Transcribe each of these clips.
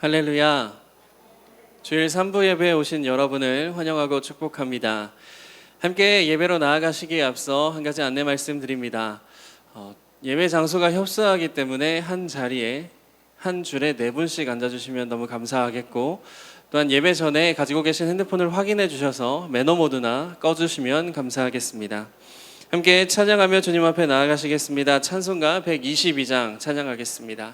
할렐루야. 주일 3부 예배에 오신 여러분을 환영하고 축복합니다. 함께 예배로 나아가시기에 앞서 한 가지 안내 말씀드립니다. 예배 장소가 협소하기 때문에 한 자리에 한 줄에 4분씩 앉아주시면 너무 감사하겠고, 또한 예배 전에 가지고 계신 핸드폰을 확인해 주셔서 매너 모드나 꺼주시면 감사하겠습니다. 함께 찬양하며 주님 앞에 나아가시겠습니다. 찬송가 122장 찬양하겠습니다.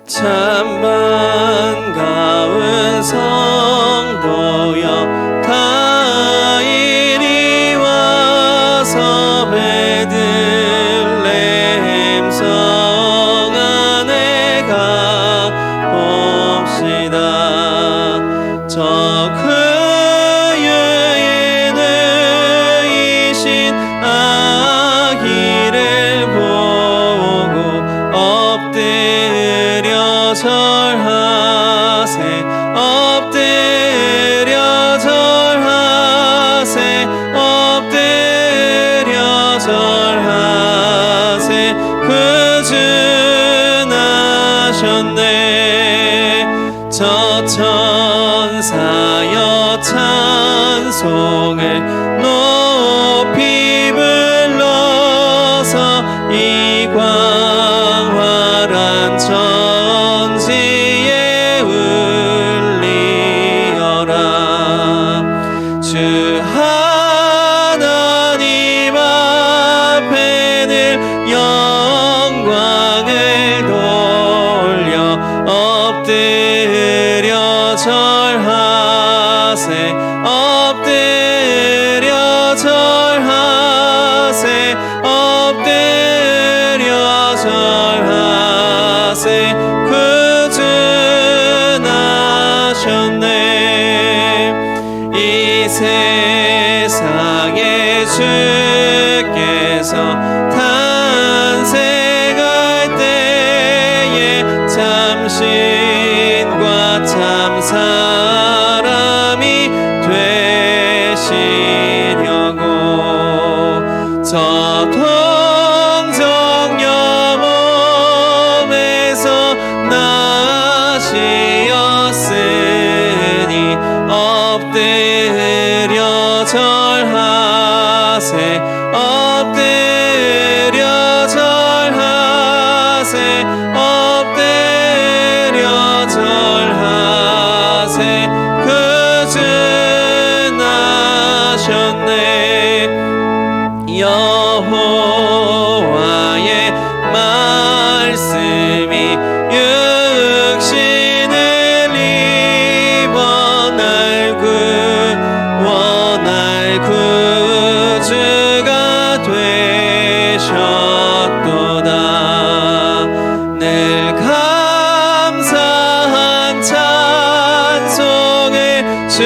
참 반가운 성도여, 다 이리 와서 베들레헴 성 안에 가봅시다. 저 그의 누이신 아기를 보고 엎드려 절하세, 엎드려 절하세, 엎드려 절하세. 구주 나셨네. 저 천사여 찬송을 높이 불러서 이 광활한 천지에 울리어라. 주 하나님 앞에는 영광을 돌려 엎드려 절하세, 엎드려 절하세, 엎드려 절하세. 구주 나셨네. 이 세상에 주께서 탄생할 때에 참신과 참 사람이 되시려고 저 동정녀 몸에서 나시었으니 엎드려 절하세, 엎드려 절하세, 엎드려 절하세. 구주 나셨네. 여호와의 말씀이 육신을 입어 날 구원할 구주가 되셨도다. 늘 감사한 찬송을 주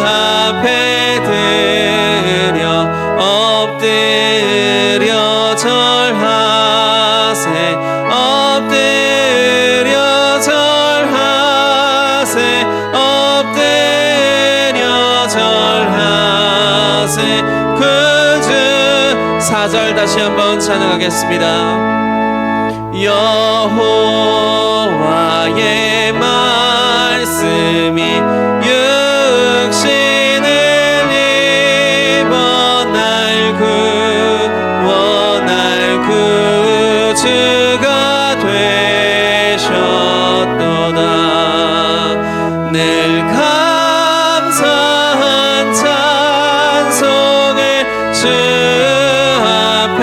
앞에 드려 엎드려 절하세, 엎드려 절하세, 엎드려 절하세. 구주 4절 다시 한번 찬양하겠습니다. 여호와의 말씀이 육신을 입어 날 구원할 구주가 되셨도다. 늘 감사한 찬송을 주 앞에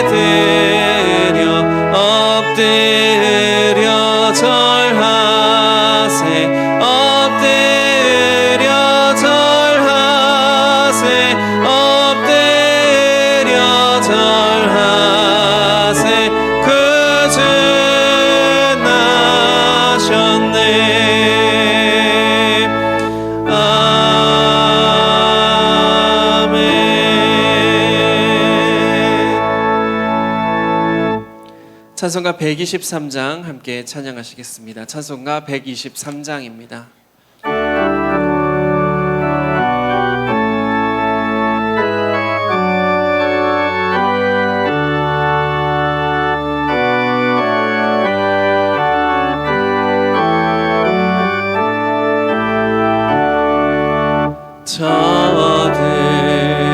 드려 엎드려 절하세, 엎드려 찬송가 123장 함께 찬양하시겠습니다. 찬송가 123장입니다.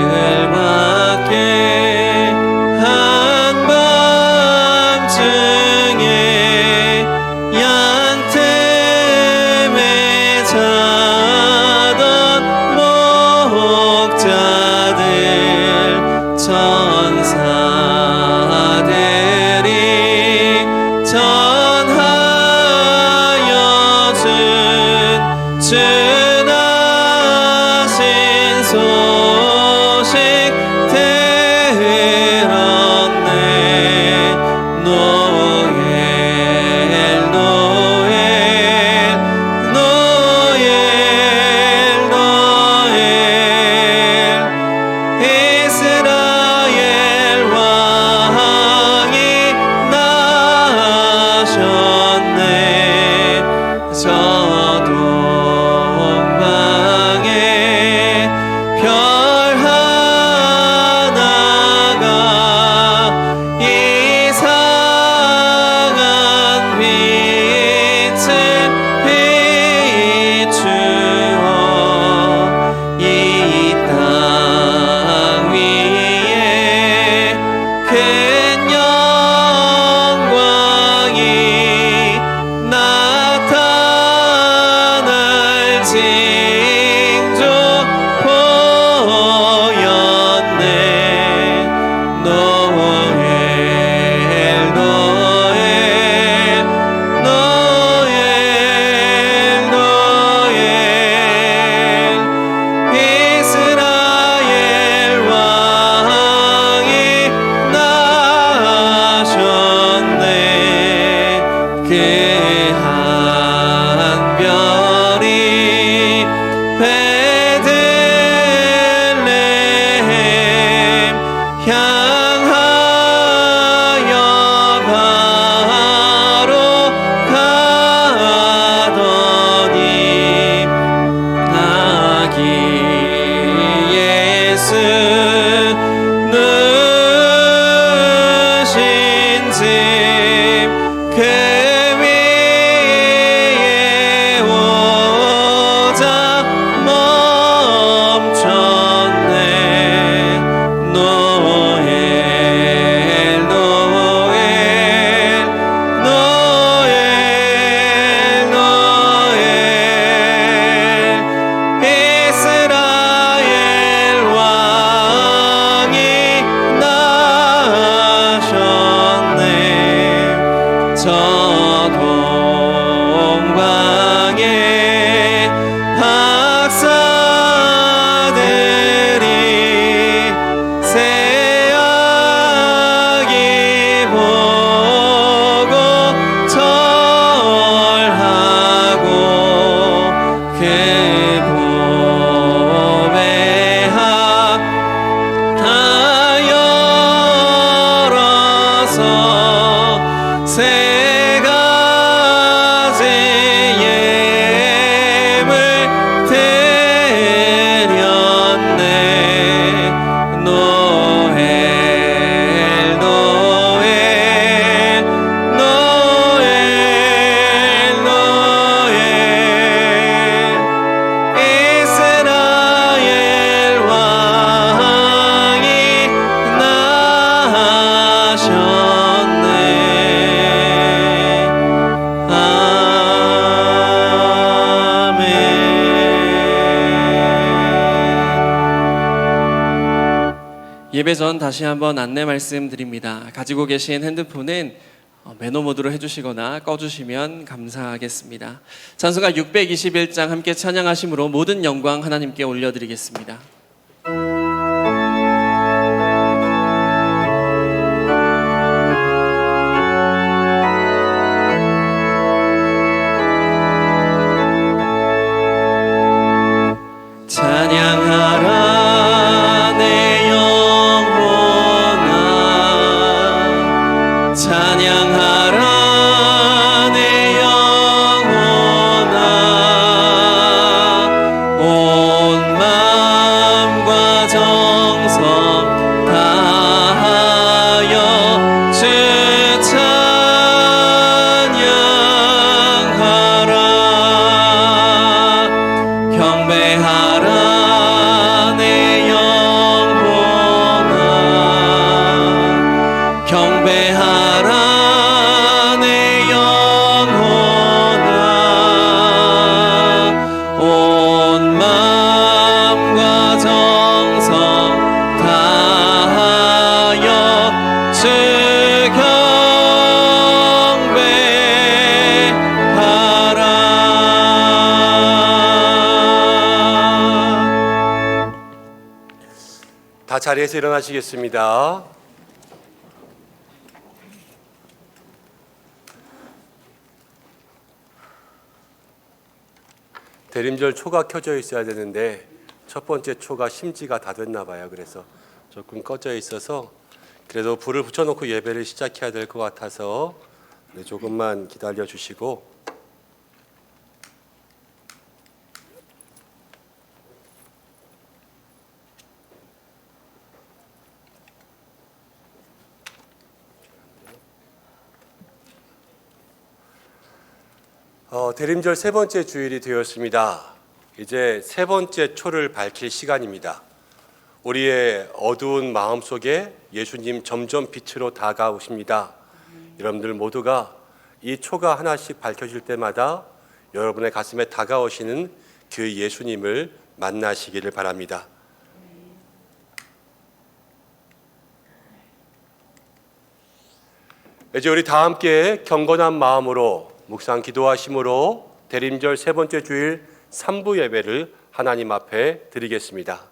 저들밖에 한밤중에 양틈에 자던 목자들 천사들이 전하여 준 소식 들었네. 노엘 노엘 노엘 노엘 이스라엘 왕이 나셨네. 저 동방에 별 하나가 이상한 빛을 비추어 이 땅 위에 큰 영광이 나타날 징조 보였네. 노엘 노엘 노엘 노엘 이스라엘 왕이 나셨네. 그 한 별이 베들레헴 향하여 바로 가더니 아기 예수 누신 집 그 위에 오자 멈췄네. 노엘 노엘 노엘 노엘 이스라엘 왕이 나셨네. 저 동방에 박사들이 새아기 보고 절하고 그 봄에 다 열어서 세 가지 예물 드렸네. 노엘 노엘 노엘 노엘 이스라엘 왕이 나셨네. 아멘. 예배 전 다시 한번 안내 말씀드립니다. 가지고 계신 핸드폰은 매너 모드로 해주시거나 꺼주시면 감사하겠습니다. 찬송가 621장 함께 찬양하심으로 모든 영광 하나님께 올려드리겠습니다. 찬양하라 내 영혼아 찬양하라 내 영혼아 온 마음과 정성 다하여 주 찬양하라 경배하라 내 영혼아 경배하라 내 영혼아 온 마음과 정성 다하여 주 경배하라. 다 자리에서 일어나시겠습니다. 대림절 초가 켜져 있어야 되는데 첫 번째 초가 심지가 다 됐나 봐요. 그래서 조금 꺼져 있어서 그래도 불을 붙여놓고 예배를 시작해야 될 것 같아서 조금만 기다려 주시고 대림절 세 번째 주일이 되었습니다. 이제 세 번째 초를 밝힐 시간입니다. 우리의 어두운 마음 속에 예수님 점점 빛으로 다가오십니다. 여러분들 모두가 이 초가 하나씩 밝혀질 때마다 여러분의 가슴에 다가오시는 그 예수님을 만나시기를 바랍니다. 이제 우리 다 함께 경건한 마음으로 묵상 기도하심으로 대림절 세 번째 주일 3부 예배를 하나님 앞에 드리겠습니다.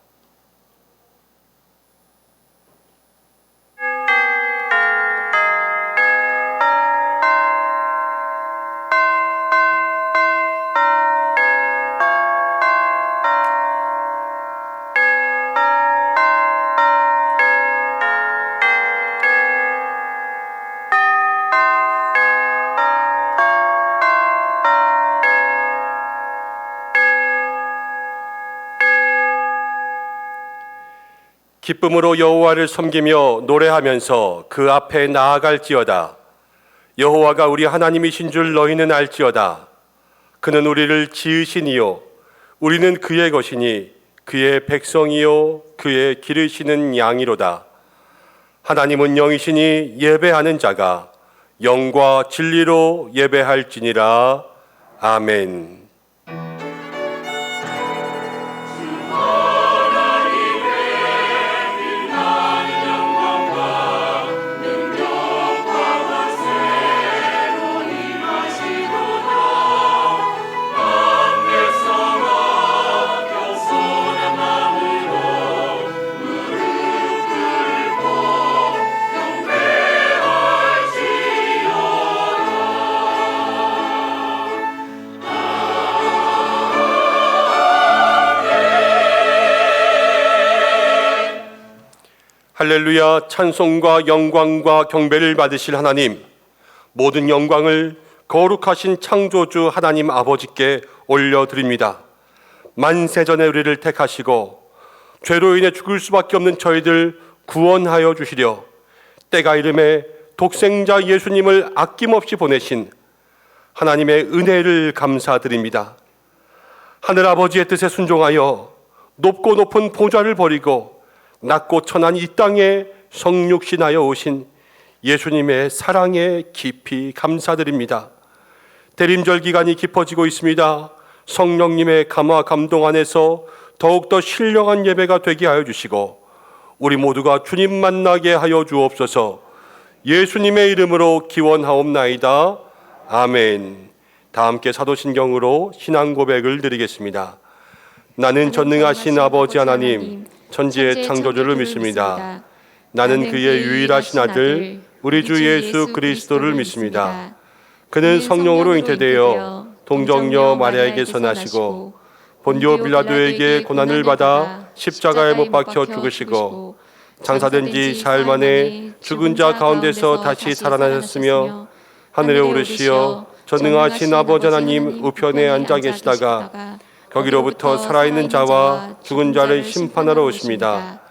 기쁨으로 여호와를 섬기며 노래하면서 그 앞에 나아갈지어다. 여호와가 우리 하나님이신 줄 너희는 알지어다. 그는 우리를 지으시니요 우리는 그의 것이니 그의 백성이요 그의 기르시는 양이로다. 하나님은 영이시니 예배하는 자가 영과 진리로 예배할지니라. 아멘. 할렐루야. 찬송과 영광과 경배를 받으실 하나님, 모든 영광을 거룩하신 창조주 하나님 아버지께 올려드립니다. 만세전에 우리를 택하시고 죄로 인해 죽을 수밖에 없는 저희들 구원하여 주시려 때가 이름에 독생자 예수님을 아낌없이 보내신 하나님의 은혜를 감사드립니다. 하늘아버지의 뜻에 순종하여 높고 높은 보좌를 버리고 낮고 천한 이 땅에 성육신하여 오신 예수님의 사랑에 깊이 감사드립니다. 대림절 기간이 깊어지고 있습니다. 성령님의 감화 감동 안에서 더욱더 신령한 예배가 되게 하여 주시고 우리 모두가 주님 만나게 하여 주옵소서. 예수님의 이름으로 기원하옵나이다. 아멘. 다 함께 사도신경으로 신앙 고백을 드리겠습니다. 나는 전능하신 아버지 하나님 천지의 창조주를 믿습니다. 나는 그의 유일하신 아들 우리 주 예수 그리스도를 믿습니다. 그는 성령으로 잉태되어 동정녀 마리아에게서 나시고 본디오 빌라도에게 고난을 받아 십자가에 못 박혀 죽으시고 장사된 지 사흘 만에 죽은 자 가운데서 다시 살아나셨으며 하늘에 오르시어 전능하신 아버지 하나님 우편에 앉아 계시다가 거기로부터 살아있는 자와 죽은 자를 심판하러 오십니다.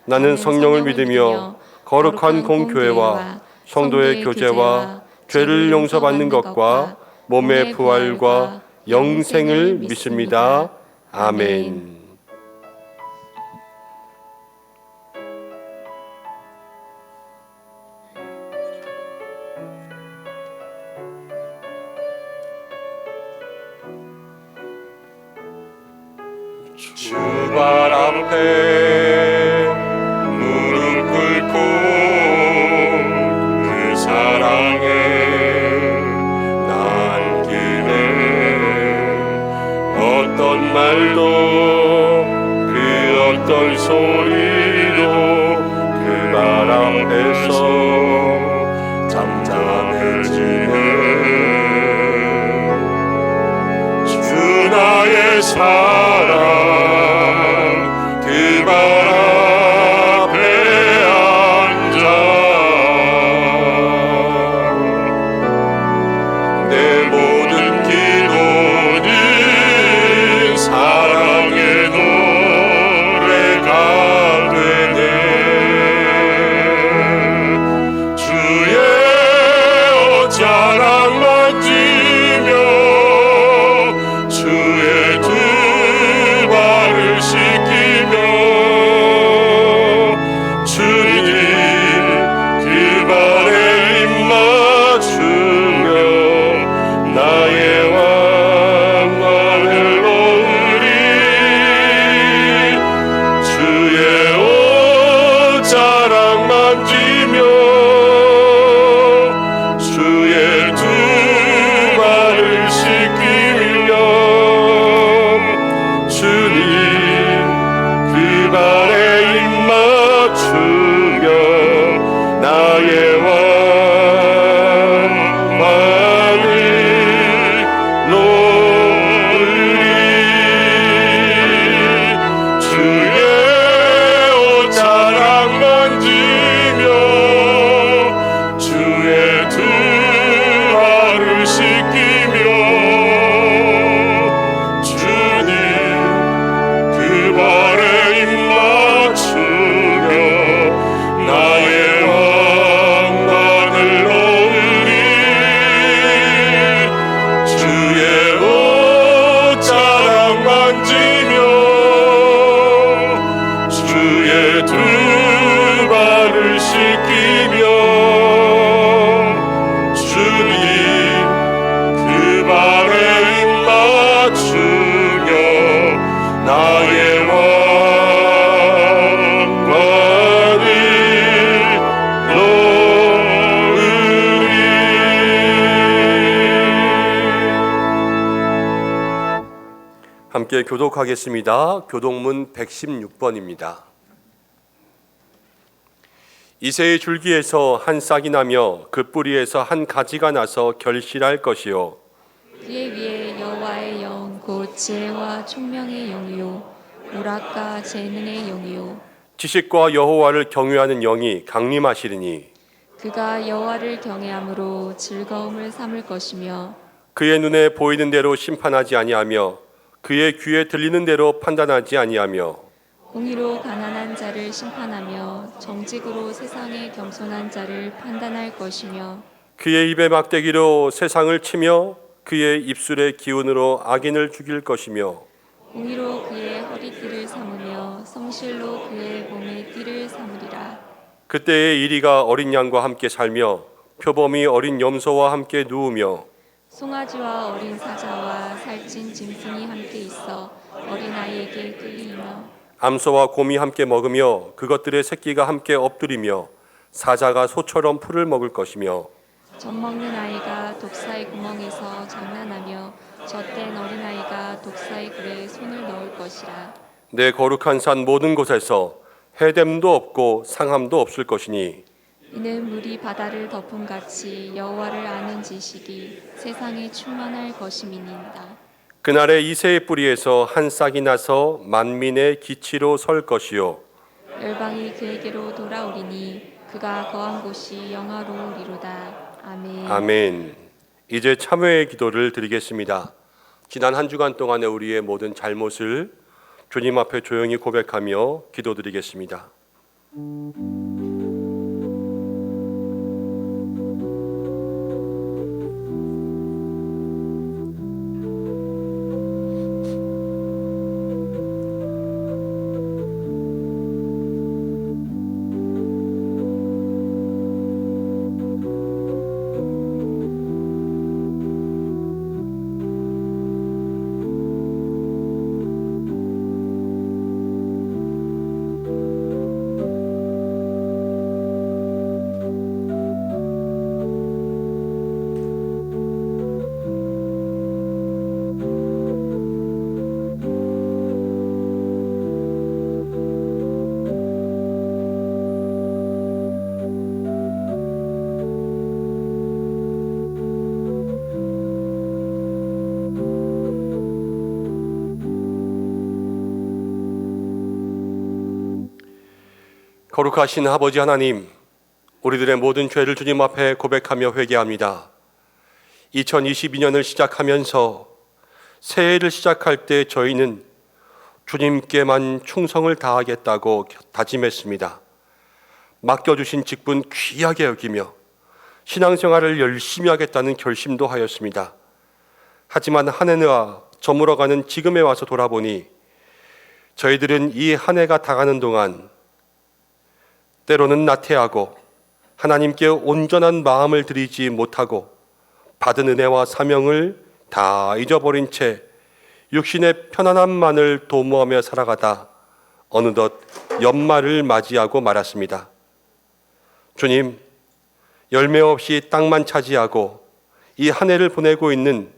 나는 성령을 믿으며 거룩한 공교회와 성도의 교제와 죄를 용서받는 것과 몸의 부활과 영생을 믿습니다. 아멘. 주발 앞에 무릎 꿇고 그 사랑에 남기네. 어떤 말도 그 어떤 소리도 그 말 앞에서 잠잠해지네. 주 나의 사랑 그 발 앞에 앉아 내 모든 기도는 사랑의 노래가 되네. 주의 옷자락 만지며 주의 두 발을 씻기며 주님 그 발에 입 맞추며 나의 왕관을 놓으리. 주의 옷자락 만지며 주의 두 발을 씻기며 주님 그 발에 입 맞추며 나의 왕관을 놓으리. 주의 옷자락 만지며 주의 두 발을 씻기며 주님 그 발에 입 맞추며 나의 왕관을 놓으리. 주의 옷자락 만지며 주의 두 발을 씻기며 주님 그 발에 입 맞추며 나의 왕관을 놓으리. 함께 교독하겠습니다. 교독문 116번입니다. 이새의 줄기에서 한 싹이 나며 그 뿌리에서 한 가지가 나서 결실할 것이요 그의 위에 여호와의 영 곧 지혜와 총명의 영이요 오락과 재능의 영이요 지식과 여호와를 경외하는 영이 강림하시리니 그가 여호와를 경외함으로 즐거움을 삼을 것이며 그의 눈에 보이는 대로 심판하지 아니하며 그의 귀에 들리는 대로 판단하지 아니하며 공의로 가난한 자를 심판하며 정직으로 세상의 겸손한 자를 판단할 것이며 그의 입의 막대기로 세상을 치며 그의 입술의 기운으로 악인을 죽일 것이며 공의로 그의 허리띠를 삼으며 성실로 그의 몸에 띠를 삼으리라. 그때의 이리가 어린 양과 함께 살며 표범이 어린 염소와 함께 누우며 송아지와 어린 사자와 살찐 짐승이 함께 있어 어린아이에게 끌리며 암소와 곰이 함께 먹으며 그것들의 새끼가 함께 엎드리며 사자가 소처럼 풀을 먹을 것이며 젖 먹는 아이가 독사의 구멍에서 장난하며 젖된 어린아이가 독사의 굴에 손을 넣을 것이라. 내 거룩한 산 모든 곳에서 해됨도 없고 상함도 없을 것이니 이는 물이 바다를 덮음같이 여호와를 아는 지식이 세상에 충만할 것임이니이다. 그날에 이새의 뿌리에서 한 싹이 나서 만민의 기치로 설 것이요 열방이 그에게로 돌아오리니 그가 거한 곳이 영화로우리로다. 아멘. 아멘. 이제 참회의 기도를 드리겠습니다. 지난 한 주간 동안의 우리의 모든 잘못을 주님 앞에 조용히 고백하며 기도드리겠습니다. 거룩하신 아버지 하나님, 우리들의 모든 죄를 주님 앞에 고백하며 회개합니다. 2022년을 시작하면서 새해를 시작할 때 저희는 주님께만 충성을 다하겠다고 다짐했습니다. 맡겨주신 직분 귀하게 여기며 신앙생활을 열심히 하겠다는 결심도 하였습니다. 하지만 한 해가 저물어가는 지금에 와서 돌아보니 저희들은 이 한 해가 다가는 동안 때로는 나태하고 하나님께 온전한 마음을 드리지 못하고 받은 은혜와 사명을 다 잊어버린 채 육신의 편안함만을 도모하며 살아가다 어느덧 연말을 맞이하고 말았습니다. 주님, 열매 없이 땅만 차지하고 이 한 해를 보내고 있는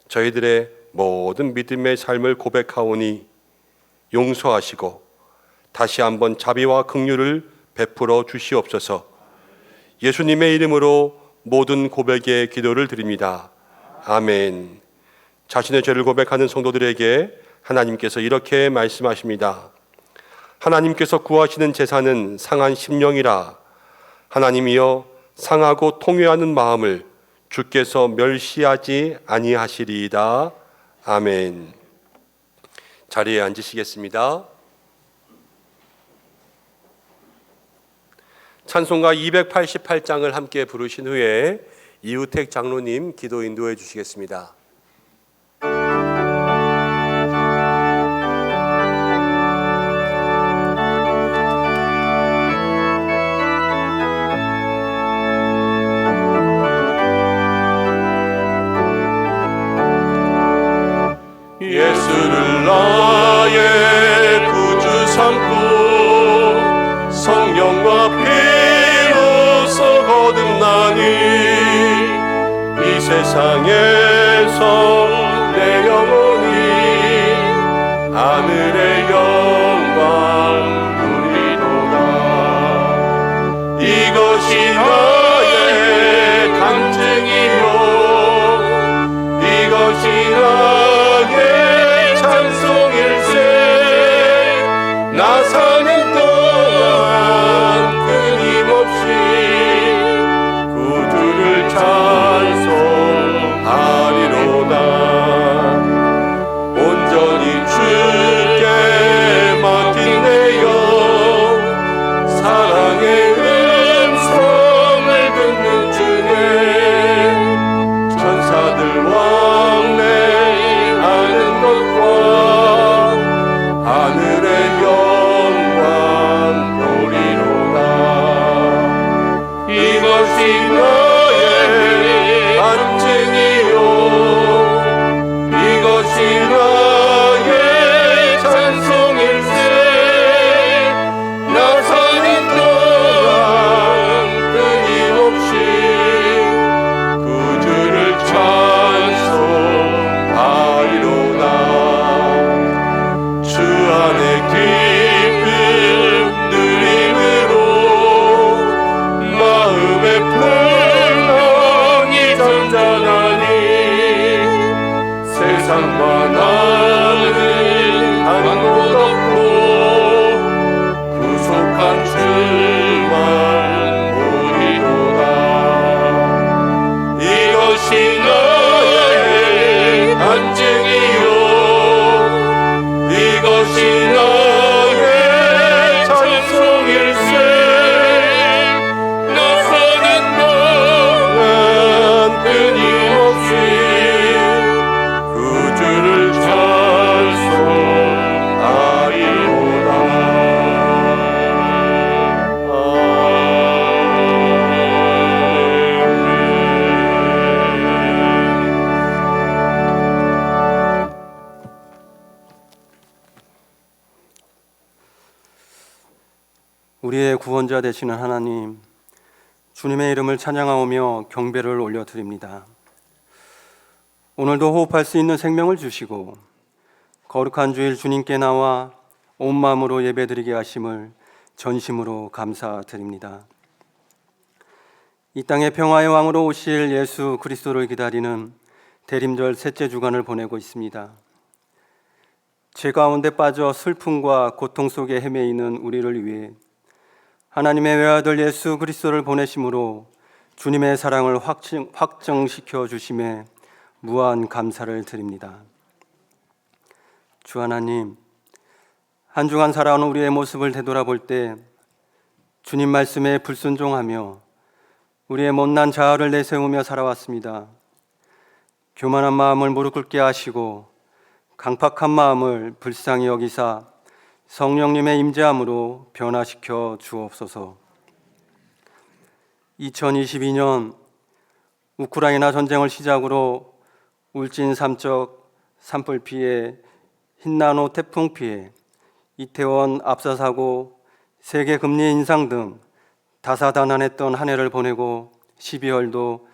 저희들의 모든 믿음의 삶을 고백하오니 용서하시고 다시 한번 자비와 긍휼을 베풀어 주시옵소서. 예수님의 이름으로 모든 고백의 기도를 드립니다. 아멘. 자신의 죄를 고백하는 성도들에게 하나님께서 이렇게 말씀하십니다. 하나님께서 구하시는 제사는 상한 심령이라. 하나님이여 상하고 통회하는 마음을 주께서 멸시하지 아니하시리이다. 아멘. 자리에 앉으시겠습니다. 찬송가 288장을 함께 부르신 후에 이우택 장로님 기도 인도해 주시겠습니다. 예수를 나의 구주 삼고 성령과 피로서 거듭나니 이 세상에서 내 영혼이 하늘의 영광 누리도다. 이것이 나의 간증이요 이것이 나의 찬송일세. 나 사는 동안 끊임없이 구주를 찬송하리로다. 온전히 주께 맡긴 내 영 사랑의 음성 우리의 구원자 되시는 하나님, 주님의 이름을 찬양하오며 경배를 올려드립니다. 오늘도 호흡할 수 있는 생명을 주시고 거룩한 주일 주님께 나와 온 마음으로 예배드리게 하심을 전심으로 감사드립니다. 이 땅에 평화의 왕으로 오실 예수 그리스도를 기다리는 대림절 셋째 주간을 보내고 있습니다. 죄 가운데 빠져 슬픔과 고통 속에 헤매이는 우리를 위해 하나님의 외아들 예수 그리스도를 보내심으로 주님의 사랑을 확증시켜 주심에 무한 감사를 드립니다. 주 하나님, 한 주간 살아온 우리의 모습을 되돌아볼 때 주님 말씀에 불순종하며 우리의 못난 자아를 내세우며 살아왔습니다. 교만한 마음을 무릎 꿇게 하시고 강팍한 마음을 불쌍히 여기사 성령님의 임재함으로 변화시켜 주옵소서. 2022년 우크라이나 전쟁을 시작으로 울진 삼척 산불 피해, 흰나노 태풍 피해, 이태원 압사 사고, 세계 금리 인상 등 다사다난했던 한 해를 보내고 12월도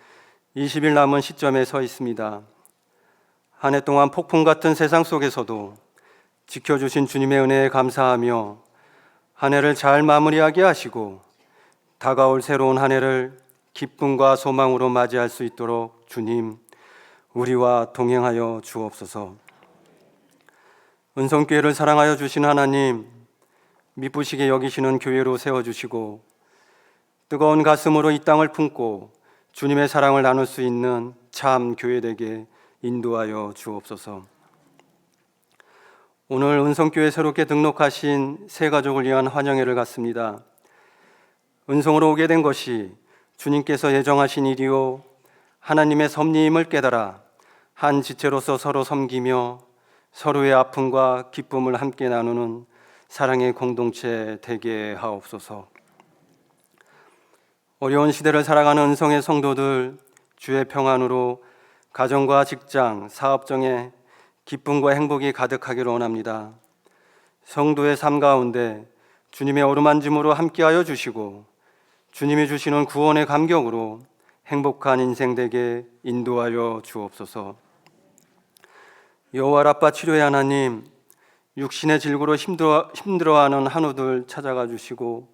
20일 남은 시점에 서 있습니다. 한 해 동안 폭풍 같은 세상 속에서도 지켜주신 주님의 은혜에 감사하며 한 해를 잘 마무리하게 하시고 다가올 새로운 한 해를 기쁨과 소망으로 맞이할 수 있도록 주님, 우리와 동행하여 주옵소서. 은성교회를 사랑하여 주신 하나님, 미쁘시게 여기시는 교회로 세워주시고 뜨거운 가슴으로 이 땅을 품고 주님의 사랑을 나눌 수 있는 참 교회되게 인도하여 주옵소서. 오늘 은성교회 새롭게 등록하신 새 가족을 위한 환영회를 갖습니다. 은성으로 오게 된 것이 주님께서 예정하신 일이요 하나님의 섭리임을 깨달아 한 지체로서 서로 섬기며 서로의 아픔과 기쁨을 함께 나누는 사랑의 공동체 되게 하옵소서. 어려운 시대를 살아가는 은성의 성도들, 주의 평안으로 가정과 직장, 사업정에 기쁨과 행복이 가득하기를 원합니다. 성도의 삶 가운데 주님의 어루만짐으로 함께하여 주시고 주님이 주시는 구원의 감격으로 행복한 인생 되게 인도하여 주옵소서. 여호와 라파 치료의 하나님, 육신의 질구로 힘들어하는 한우들 찾아가 주시고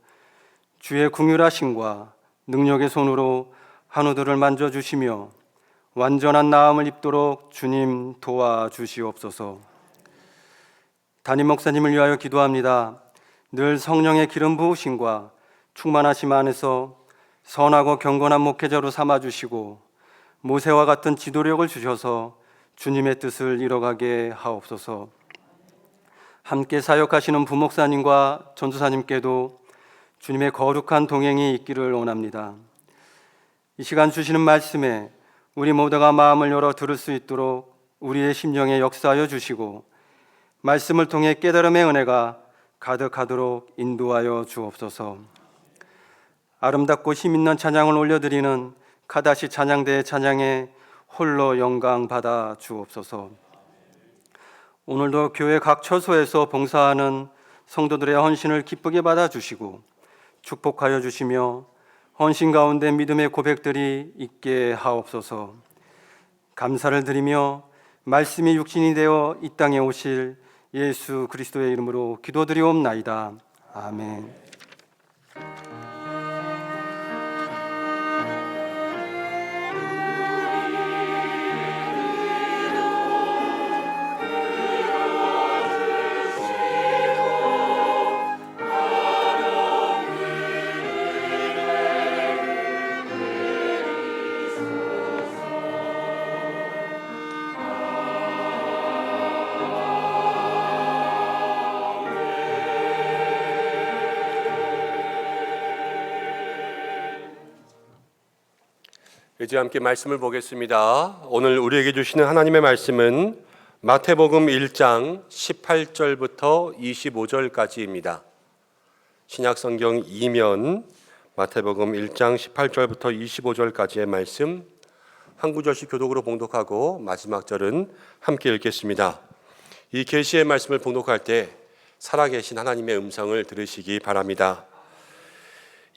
주의 긍휼하심과 능력의 손으로 한우들을 만져주시며 완전한 나음을 입도록 주님 도와주시옵소서. 담임 목사님을 위하여 기도합니다. 늘 성령의 기름 부으심과 충만하심 안에서 선하고 경건한 목회자로 삼아주시고 모세와 같은 지도력을 주셔서 주님의 뜻을 이뤄가게 하옵소서. 함께 사역하시는 부목사님과 전도사님께도 주님의 거룩한 동행이 있기를 원합니다. 이 시간 주시는 말씀에 우리 모두가 마음을 열어 들을 수 있도록 우리의 심령에 역사하여 주시고 말씀을 통해 깨달음의 은혜가 가득하도록 인도하여 주옵소서. 아름답고 힘있는 찬양을 올려드리는 카다시 찬양대의 찬양에 홀로 영광 받아 주옵소서. 오늘도 교회 각 처소에서 봉사하는 성도들의 헌신을 기쁘게 받아 주시고 축복하여 주시며 헌신 가운데 믿음의 고백들이 있게 하옵소서. 감사를 드리며 말씀이 육신이 되어 이 땅에 오실 예수 그리스도의 이름으로 기도드리옵나이다. 아멘. 이제 함께 말씀을 보겠습니다. 오늘 우리에게 주시는 하나님의 말씀은 마태복음 1장 18절부터 25절까지입니다. 신약성경 2면 마태복음 1장 18절부터 25절까지의 말씀 한 구절씩 교독으로 봉독하고 마지막 절은 함께 읽겠습니다. 이 계시의 말씀을 봉독할 때 살아계신 하나님의 음성을 들으시기 바랍니다.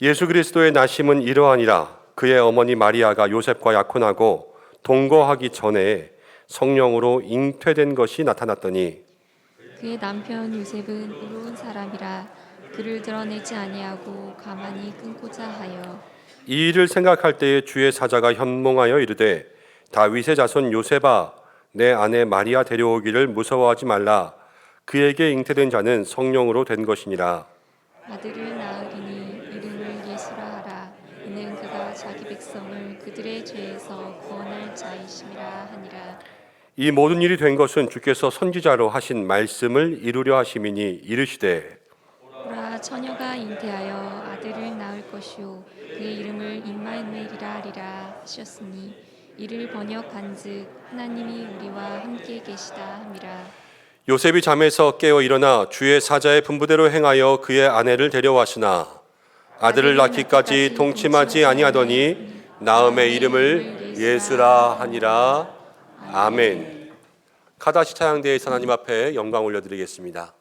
예수 그리스도의 나심은 이러하니라. 그의 어머니 마리아가 요셉과 약혼하고 동거하기 전에 성령으로 잉태된 것이 나타났더니 그의 남편 요셉은 의로운 사람이라 그를 드러내지 아니하고 가만히 끊고자 하여 이 일을 생각할 때에 주의 사자가 현몽하여 이르되 다윗의 자손 요셉아 내 아내 마리아 데려오기를 무서워하지 말라. 그에게 잉태된 자는 성령으로 된 것이니라. 아들을 낳으리니 이름을 예수라 하라. 이는 그가 자기 백성을 그들의 죄에서 구원할 자이심이라 하니라. 이 모든 일이 된 것은 주께서 선지자로 하신 말씀을 이루려 하심이니 이르시되 보라 처녀가 잉태하여 아들을 낳을 것이요 그의 이름을 임마누엘이라 하리라 하셨으니 이를 번역한즉 하나님이 우리와 함께 계시다 함이라. 요셉이 잠에서 깨어 일어나 주의 사자의 분부대로 행하여 그의 아내를 데려왔으나 아들을 낳기까지 동침하지 아니하더니 나음의 이름을 예수라 하니라. 아멘. 카다시 차양대에서 하나님 앞에 영광 올려드리겠습니다.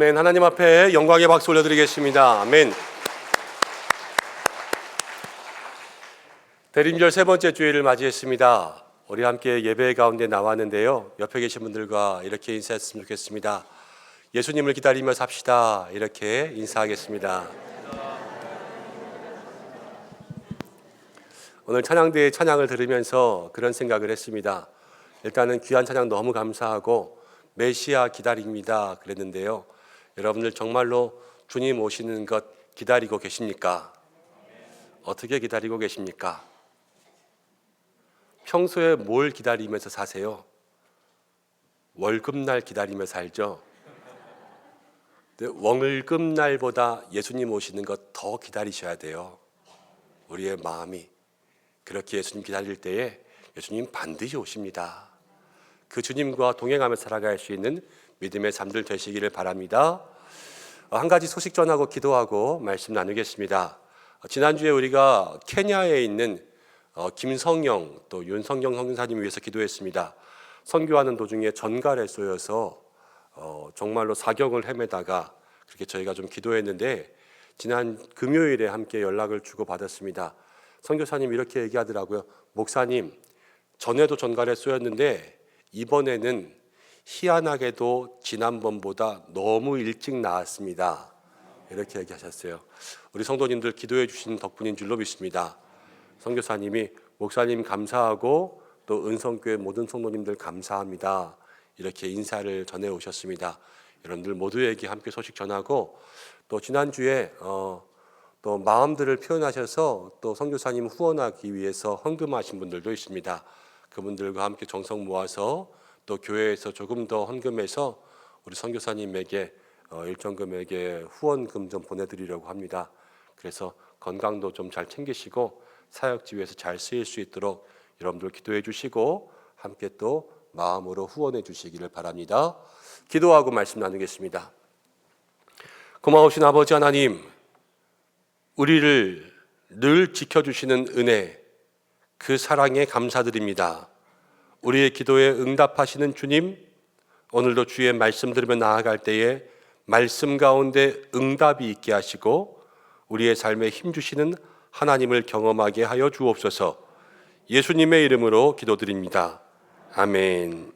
아멘. 하나님 앞에 영광의 박수 올려드리겠습니다. 아멘. 대림절 세 번째 주일을 맞이했습니다. 우리 함께 예배 가운데 나왔는데요. 옆에 계신 분들과 이렇게 인사했으면 좋겠습니다. 예수님을 기다리며 삽시다. 이렇게 인사하겠습니다. 오늘 찬양대의 찬양을 들으면서 그런 생각을 했습니다. 일단은 귀한 찬양 너무 감사하고 메시아 기다립니다 그랬는데요. 여러분들 정말로 주님 오시는 것 기다리고 계십니까? 어떻게 기다리고 계십니까? 평소에 뭘 기다리면서 사세요? 월급날 기다리며 살죠? 월급날보다 예수님 오시는 것 더 기다리셔야 돼요. 우리의 마음이 그렇게 예수님 기다릴 때에 예수님 반드시 오십니다. 그 주님과 동행하며 살아갈 수 있는 믿음의 삶들 되시기를 바랍니다. 한 가지 소식 전하고 기도하고 말씀 나누겠습니다. 지난주에 우리가 케냐에 있는 김성영 또 윤성영 선교사님 위해서 기도했습니다. 선교하는 도중에 전갈에 쏘여서 정말로 사경을 헤매다가 그렇게 저희가 좀 기도했는데 지난 금요일에 함께 연락을 주고 받았습니다. 선교사님 이렇게 얘기하더라고요. 목사님, 전에도 전갈에 쏘였는데 이번에는 희한하게도 지난번보다 너무 일찍 나았습니다. 이렇게 얘기하셨어요. 우리 성도님들 기도해 주신 덕분인 줄로 믿습니다. 선교사님이 목사님 감사하고 또 은성교회 모든 성도님들 감사합니다. 이렇게 인사를 전해 오셨습니다. 여러분들 모두에게 함께 소식 전하고 또 지난주에 또 마음들을 표현하셔서 또 선교사님 후원하기 위해서 헌금하신 분들도 있습니다. 그분들과 함께 정성 모아서 또 교회에서 조금 더 헌금해서 우리 선교사님에게 일정 금액의 후원금 좀 보내드리려고 합니다. 그래서 건강도 좀 잘 챙기시고 사역지 위해서 잘 쓰일 수 있도록 여러분들 기도해 주시고 함께 또 마음으로 후원해 주시기를 바랍니다. 기도하고 말씀 나누겠습니다. 고마우신 아버지 하나님, 우리를 늘 지켜주시는 은혜, 그 사랑에 감사드립니다. 우리의 기도에 응답하시는 주님, 오늘도 주의 말씀 들으며 나아갈 때에 말씀 가운데 응답이 있게 하시고 우리의 삶에 힘주시는 하나님을 경험하게 하여 주옵소서. 예수님의 이름으로 기도드립니다. 아멘.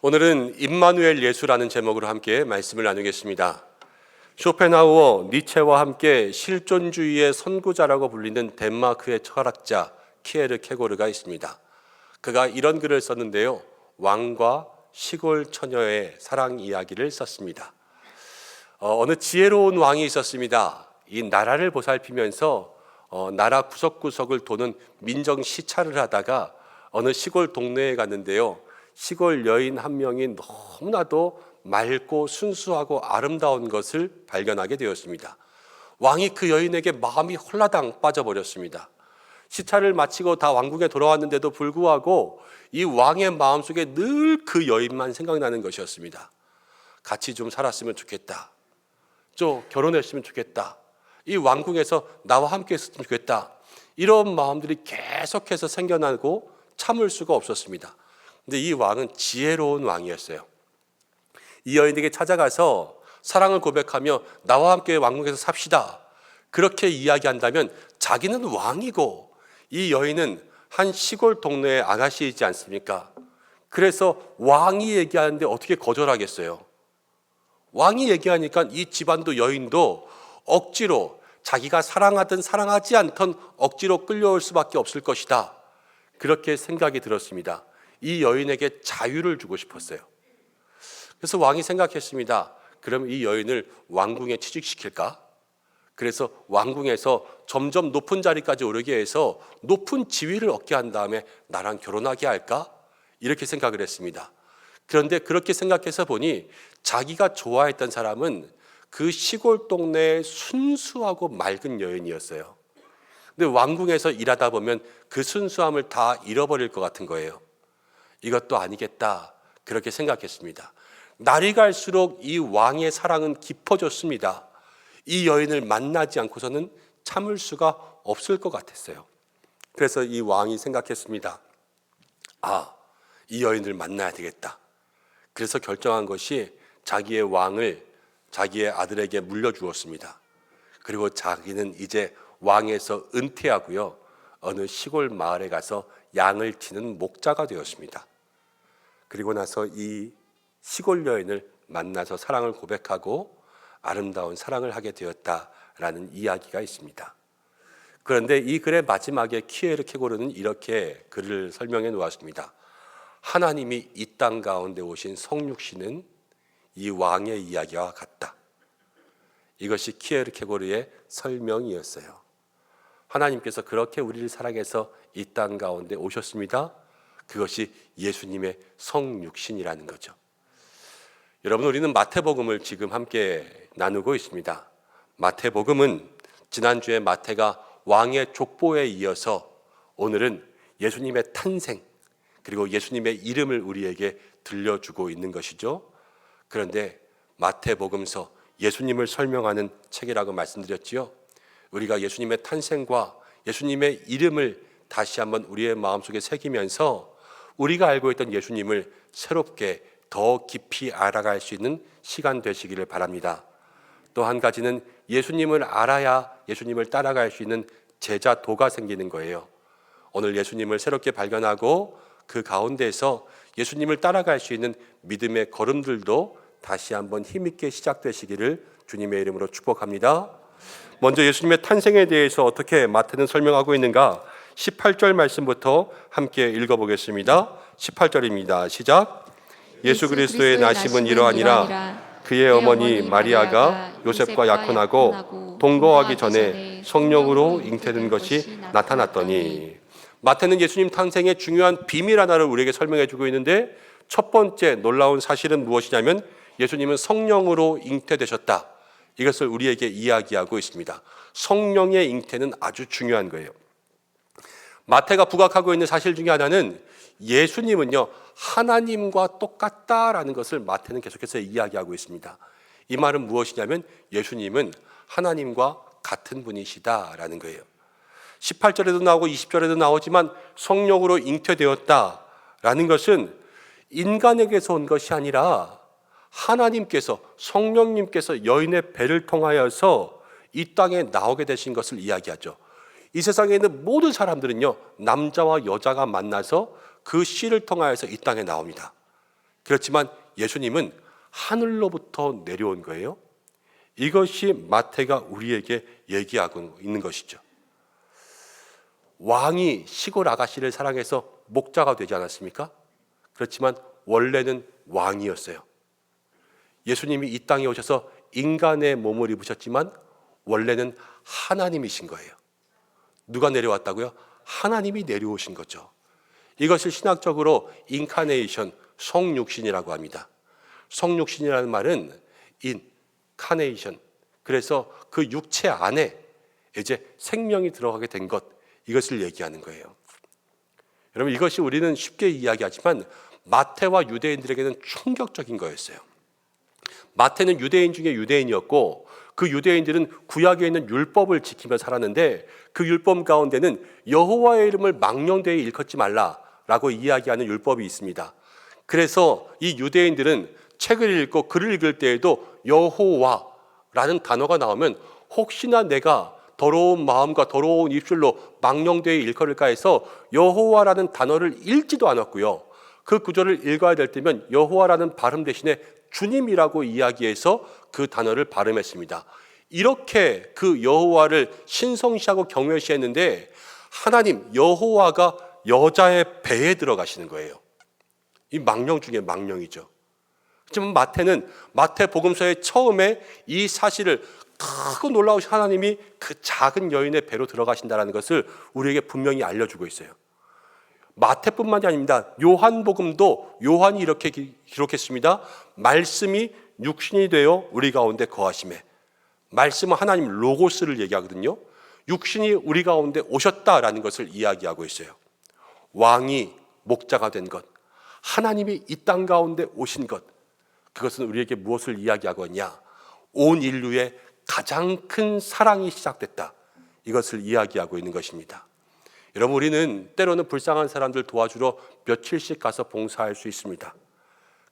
오늘은 임마누엘 예수라는 제목으로 함께 말씀을 나누겠습니다. 쇼펜하우어, 니체와 함께 실존주의의 선구자라고 불리는 덴마크의 철학자 키에르 케고르가 있습니다. 그가 이런 글을 썼는데요. 왕과 시골 처녀의 사랑 이야기를 썼습니다. 어느 지혜로운 왕이 있었습니다. 이 나라를 보살피면서 나라 구석구석을 도는 민정 시찰을 하다가 어느 시골 동네에 갔는데요. 시골 여인 한 명이 너무나도 맑고 순수하고 아름다운 것을 발견하게 되었습니다. 왕이 그 여인에게 마음이 홀라당 빠져버렸습니다. 시찰을 마치고 다 왕궁에 돌아왔는데도 불구하고 이 왕의 마음속에 늘 그 여인만 생각나는 것이었습니다. 같이 좀 살았으면 좋겠다. 좀 결혼했으면 좋겠다. 이 왕궁에서 나와 함께 했으면 좋겠다. 이런 마음들이 계속해서 생겨나고 참을 수가 없었습니다. 근데 이 왕은 지혜로운 왕이었어요. 이 여인에게 찾아가서 사랑을 고백하며 나와 함께 왕궁에서 삽시다. 그렇게 이야기한다면 자기는 왕이고 이 여인은 한 시골 동네의 아가씨이지 않습니까? 그래서 왕이 얘기하는데 어떻게 거절하겠어요? 왕이 얘기하니까 이 집안도 여인도 억지로 자기가 사랑하든 사랑하지 않던 억지로 끌려올 수밖에 없을 것이다. 그렇게 생각이 들었습니다. 이 여인에게 자유를 주고 싶었어요. 그래서 왕이 생각했습니다. 그럼 이 여인을 왕궁에 취직시킬까? 그래서 왕궁에서 점점 높은 자리까지 오르게 해서 높은 지위를 얻게 한 다음에 나랑 결혼하게 할까? 이렇게 생각을 했습니다. 그런데 그렇게 생각해서 보니 자기가 좋아했던 사람은 그 시골 동네의 순수하고 맑은 여인이었어요. 근데 왕궁에서 일하다 보면 그 순수함을 다 잃어버릴 것 같은 거예요. 이것도 아니겠다. 그렇게 생각했습니다. 날이 갈수록 이 왕의 사랑은 깊어졌습니다. 이 여인을 만나지 않고서는 참을 수가 없을 것 같았어요. 그래서 이 왕이 생각했습니다. 이 여인을 만나야 되겠다. 그래서 결정한 것이 자기의 왕을 자기의 아들에게 물려주었습니다. 그리고 자기는 이제 왕에서 은퇴하고요, 어느 시골 마을에 가서 양을 치는 목자가 되었습니다. 그리고 나서 이 시골 여인을 만나서 사랑을 고백하고 아름다운 사랑을 하게 되었다라는 이야기가 있습니다. 그런데 이 글의 마지막에 키에르케고르는 이렇게 글을 설명해 놓았습니다. 하나님이 이 땅 가운데 오신 성육신은 이 왕의 이야기와 같다. 이것이 키에르케고르의 설명이었어요. 하나님께서 그렇게 우리를 사랑해서 이 땅 가운데 오셨습니다. 그것이 예수님의 성육신이라는 거죠. 여러분, 우리는 마태복음을 지금 함께 나누고 있습니다. 마태복음은 지난주에 마태가 왕의 족보에 이어서 오늘은 예수님의 탄생, 그리고 예수님의 이름을 우리에게 들려주고 있는 것이죠. 그런데 마태복음서 예수님을 설명하는 책이라고 말씀드렸지요. 우리가 예수님의 탄생과 예수님의 이름을 다시 한번 우리의 마음속에 새기면서 우리가 알고 있던 예수님을 새롭게 더 깊이 알아갈 수 있는 시간 되시기를 바랍니다. 또 한 가지는 예수님을 알아야 예수님을 따라갈 수 있는 제자도가 생기는 거예요. 오늘 예수님을 새롭게 발견하고 그 가운데에서 예수님을 따라갈 수 있는 믿음의 걸음들도 다시 한번 힘있게 시작되시기를 주님의 이름으로 축복합니다. 먼저 예수님의 탄생에 대해서 어떻게 마태는 설명하고 있는가? 18절 말씀부터 함께 읽어보겠습니다. 18절입니다. 시작. 예수 그리스도의 나심은 이러하니라. 그의 어머니 마리아가 요셉과 약혼하고 동거하기 전에 성령으로 잉태된 것이 나타났더니. 마태는 예수님 탄생의 중요한 비밀 하나를 우리에게 설명해 주고 있는데, 첫 번째 놀라운 사실은 무엇이냐면 예수님은 성령으로 잉태되셨다. 이것을 우리에게 이야기하고 있습니다. 성령의 잉태는 아주 중요한 거예요. 마태가 부각하고 있는 사실 중에 하나는 예수님은요, 하나님과 똑같다라는 것을 마태는 계속해서 이야기하고 있습니다. 이 말은 무엇이냐면 예수님은 하나님과 같은 분이시다라는 거예요. 18절에도 나오고 20절에도 나오지만 성령으로 잉태되었다라는 것은 인간에게서 온 것이 아니라 하나님께서, 성령님께서 여인의 배를 통하여서 이 땅에 나오게 되신 것을 이야기하죠. 이 세상에 있는 모든 사람들은요, 남자와 여자가 만나서 그 씨를 통하여서 이 땅에 나옵니다. 그렇지만 예수님은 하늘로부터 내려온 거예요. 이것이 마태가 우리에게 얘기하고 있는 것이죠. 왕이 시골 아가씨를 사랑해서 목자가 되지 않았습니까? 그렇지만 원래는 왕이었어요. 예수님이 이 땅에 오셔서 인간의 몸을 입으셨지만 원래는 하나님이신 거예요. 누가 내려왔다고요? 하나님이 내려오신 거죠. 이것을 신학적으로 인카네이션, 성육신이라고 합니다. 성육신이라는 말은 인카네이션, 그래서 그 육체 안에 이제 생명이 들어가게 된 것, 이것을 얘기하는 거예요. 여러분, 이것이 우리는 쉽게 이야기하지만 마태와 유대인들에게는 충격적인 거였어요. 마태는 유대인 중에 유대인이었고 그 유대인들은 구약에 있는 율법을 지키며 살았는데 그 율법 가운데는 여호와의 이름을 망령되이 일컫지 말라라고 이야기하는 율법이 있습니다. 그래서 이 유대인들은 책을 읽고 글을 읽을 때에도 여호와라는 단어가 나오면 혹시나 내가 더러운 마음과 더러운 입술로 망령되이 일컬을까 해서 여호와라는 단어를 읽지도 않았고요. 그 구절을 읽어야 될 때면 여호와라는 발음 대신에 주님이라고 이야기해서 그 단어를 발음했습니다. 이렇게 그 여호와를 신성시하고 경외시했는데 하나님 여호와가 여자의 배에 들어가시는 거예요. 이 망령 중에 망령이죠. 하지만 마태는 마태복음서의 처음에 이 사실을, 크고 놀라우신 하나님이 그 작은 여인의 배로 들어가신다는 것을 우리에게 분명히 알려주고 있어요. 마태뿐만이 아닙니다. 요한복음도 요한이 이렇게 기록했습니다. 말씀이 육신이 되어 우리 가운데 거하심에. 말씀은 하나님 로고스를 얘기하거든요. 육신이 우리 가운데 오셨다라는 것을 이야기하고 있어요. 왕이 목자가 된 것, 하나님이 이 땅 가운데 오신 것, 그것은 우리에게 무엇을 이야기하고 있냐? 온 인류의 가장 큰 사랑이 시작됐다. 이것을 이야기하고 있는 것입니다. 여러분, 우리는 때로는 불쌍한 사람들 도와주러 며칠씩 가서 봉사할 수 있습니다.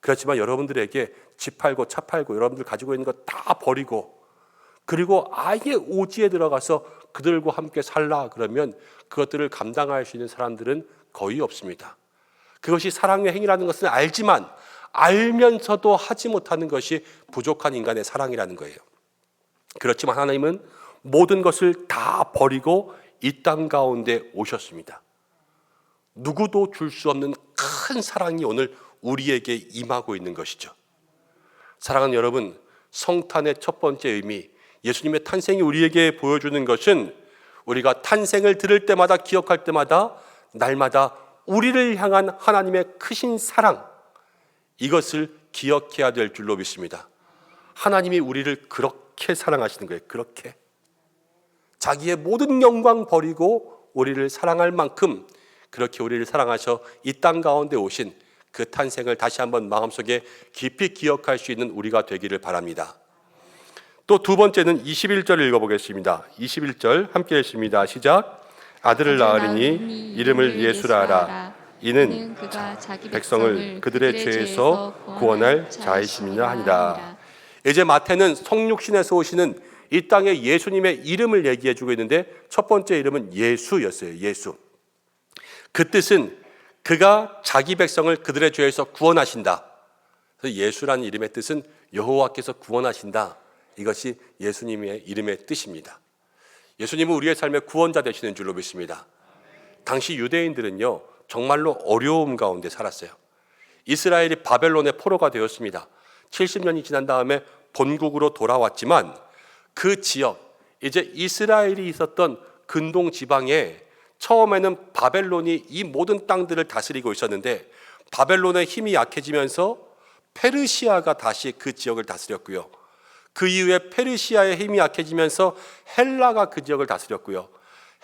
그렇지만 여러분들에게 집 팔고 차 팔고 여러분들 가지고 있는 거 다 버리고 그리고 아예 오지에 들어가서 그들과 함께 살라 그러면 그것들을 감당할 수 있는 사람들은 거의 없습니다. 그것이 사랑의 행위라는 것은 알지만 알면서도 하지 못하는 것이 부족한 인간의 사랑이라는 거예요. 그렇지만 하나님은 모든 것을 다 버리고 이 땅 가운데 오셨습니다. 누구도 줄 수 없는 큰 사랑이 오늘 우리에게 임하고 있는 것이죠. 사랑하는 여러분, 성탄의 첫 번째 의미, 예수님의 탄생이 우리에게 보여주는 것은 우리가 탄생을 들을 때마다 기억할 때마다 날마다 우리를 향한 하나님의 크신 사랑, 이것을 기억해야 될 줄로 믿습니다. 하나님이 우리를 그렇게 사랑하시는 거예요. 그렇게 자기의 모든 영광 버리고 우리를 사랑할 만큼 그렇게 우리를 사랑하셔 이 땅 가운데 오신 그 탄생을 다시 한번 마음속에 깊이 기억할 수 있는 우리가 되기를 바랍니다. 또 두 번째는 21절 읽어보겠습니다. 21절 함께 읽습니다. 시작. 아들을 낳으리니 이름을 예수라 하라. 이는 그가 자기 백성을 그들의 죄에서 구원할 자이심이라 하니라. 이제 마태는 성육신에서 오시는 이 땅에 예수님의 이름을 얘기해 주고 있는데 첫 번째 이름은 예수였어요. 예수. 그 뜻은 그가 자기 백성을 그들의 죄에서 구원하신다. 그래서 예수라는 이름의 뜻은 여호와께서 구원하신다. 이것이 예수님의 이름의 뜻입니다. 예수님은 우리의 삶의 구원자 되시는 줄로 믿습니다. 당시 유대인들은요 정말로 어려움 가운데 살았어요. 이스라엘이 바벨론의 포로가 되었습니다. 70년이 지난 다음에 본국으로 돌아왔지만 그 지역, 이제 이스라엘이 있었던 근동 지방에 처음에는 바벨론이 이 모든 땅들을 다스리고 있었는데 바벨론의 힘이 약해지면서 페르시아가 다시 그 지역을 다스렸고요. 그 이후에 페르시아의 힘이 약해지면서 헬라가 그 지역을 다스렸고요.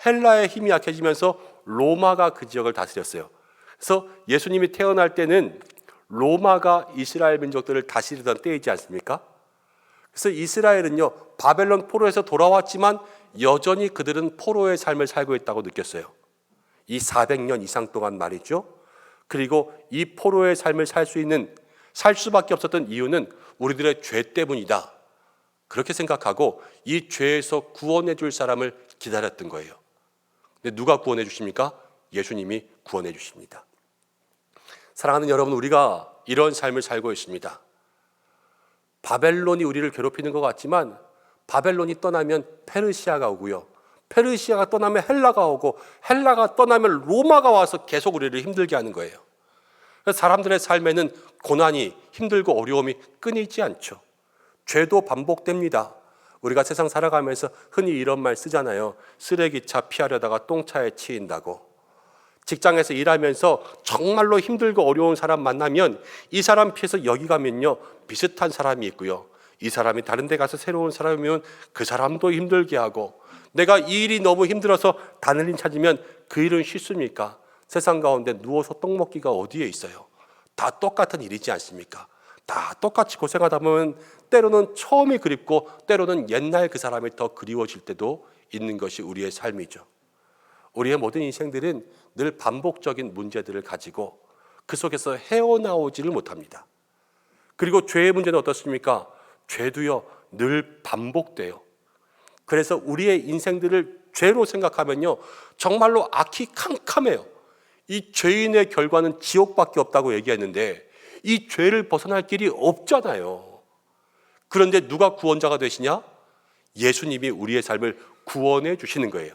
헬라의 힘이 약해지면서 로마가 그 지역을 다스렸어요. 그래서 예수님이 태어날 때는 로마가 이스라엘 민족들을 다스리던 때이지 않습니까? 그래서 이스라엘은요 바벨론 포로에서 돌아왔지만 여전히 그들은 포로의 삶을 살고 있다고 느꼈어요. 이 400년 이상 동안 말이죠. 그리고 이 포로의 삶을 살 수밖에 없었던 이유는 우리들의 죄 때문이다. 그렇게 생각하고 이 죄에서 구원해 줄 사람을 기다렸던 거예요. 근데 누가 구원해 주십니까? 예수님이 구원해 주십니다. 사랑하는 여러분, 우리가 이런 삶을 살고 있습니다. 바벨론이 우리를 괴롭히는 것 같지만 바벨론이 떠나면 페르시아가 오고요. 페르시아가 떠나면 헬라가 오고 헬라가 떠나면 로마가 와서 계속 우리를 힘들게 하는 거예요. 사람들의 삶에는 고난이 힘들고 어려움이 끊이지 않죠. 죄도 반복됩니다. 우리가 세상 살아가면서 흔히 이런 말 쓰잖아요. 쓰레기차 피하려다가 똥차에 치인다고. 직장에서 일하면서 정말로 힘들고 어려운 사람 만나면 이 사람 피해서 여기 가면요 비슷한 사람이 있고요. 이 사람이 다른 데 가서 새로운 사람이면 그 사람도 힘들게 하고, 내가 이 일이 너무 힘들어서 다른 일 찾으면 그 일은 쉽습니까? 세상 가운데 누워서 떡 먹기가 어디에 있어요? 다 똑같은 일이지 않습니까? 다 똑같이 고생하다 보면 때로는 처음이 그립고 때로는 옛날 그 사람이 더 그리워질 때도 있는 것이 우리의 삶이죠. 우리의 모든 인생들은 늘 반복적인 문제들을 가지고 그 속에서 헤어나오지를 못합니다. 그리고 죄의 문제는 어떻습니까? 죄도요 늘 반복돼요. 그래서 우리의 인생들을 죄로 생각하면요 정말로 악이 캄캄해요. 이 죄인의 결과는 지옥밖에 없다고 얘기했는데 이 죄를 벗어날 길이 없잖아요. 그런데 누가 구원자가 되시냐? 예수님이 우리의 삶을 구원해 주시는 거예요.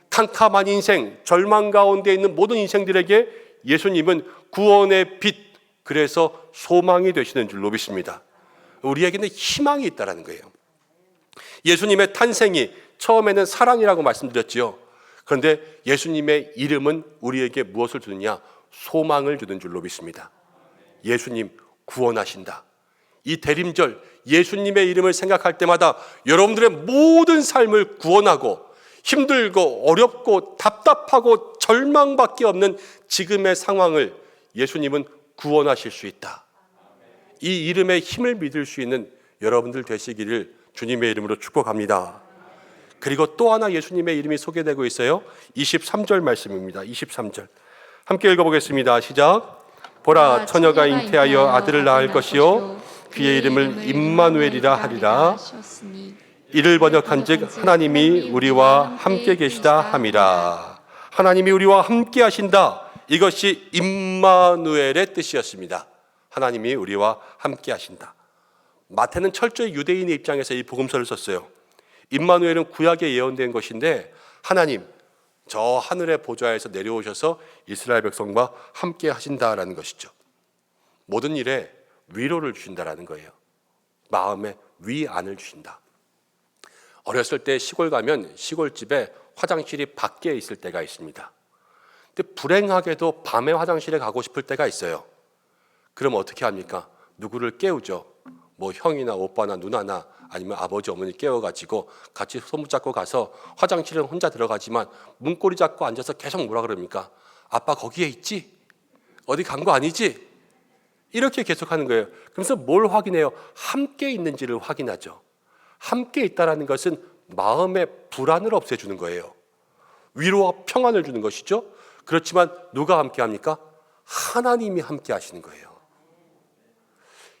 캄캄한 인생, 절망 가운데 있는 모든 인생들에게 예수님은 구원의 빛, 그래서 소망이 되시는 줄로 믿습니다. 우리에게는 희망이 있다는 거예요. 예수님의 탄생이 처음에는 사랑이라고 말씀드렸지요. 그런데 예수님의 이름은 우리에게 무엇을 주느냐? 소망을 주는 줄로 믿습니다. 예수님 구원하신다. 이 대림절 예수님의 이름을 생각할 때마다 여러분들의 모든 삶을 구원하고 힘들고 어렵고 답답하고 절망밖에 없는 지금의 상황을 예수님은 구원하실 수 있다. 이 이름의 힘을 믿을 수 있는 여러분들 되시기를 주님의 이름으로 축복합니다. 그리고 또 하나 예수님의 이름이 소개되고 있어요. 23절 말씀입니다. 23절 함께 읽어보겠습니다. 시작. 보라 처녀가 잉태하여 아들을 낳을 것이요 그의 이름을 임마누엘이라 하리라. 이를 번역한즉 하나님이 우리와 함께 계시다 함이라. 하나님이 우리와 함께 하신다. 이것이 임마누엘의 뜻이었습니다. 하나님이 우리와 함께 하신다. 마태는 철저히 유대인의 입장에서 이 복음서를 썼어요. 임마누엘은 구약에 예언된 것인데 하나님 저 하늘의 보좌에서 내려오셔서 이스라엘 백성과 함께 하신다라는 것이죠. 모든 일에 위로를 주신다라는 거예요. 마음에 위안을 주신다. 어렸을 때 시골 가면 시골집에 화장실이 밖에 있을 때가 있습니다. 근데 불행하게도 밤에 화장실에 가고 싶을 때가 있어요. 그럼 어떻게 합니까? 누구를 깨우죠. 뭐 형이나 오빠나 누나나 아니면 아버지 어머니 깨워가지고 같이 손붙잡고 가서 화장실은 혼자 들어가지만 문고리 잡고 앉아서 계속 뭐라 그럽니까? 아빠 거기에 있지? 어디 간 거 아니지? 이렇게 계속하는 거예요. 그래서 뭘 확인해요? 함께 있는지를 확인하죠. 함께 있다라는 것은 마음의 불안을 없애주는 거예요. 위로와 평안을 주는 것이죠. 그렇지만 누가 함께 합니까? 하나님이 함께 하시는 거예요.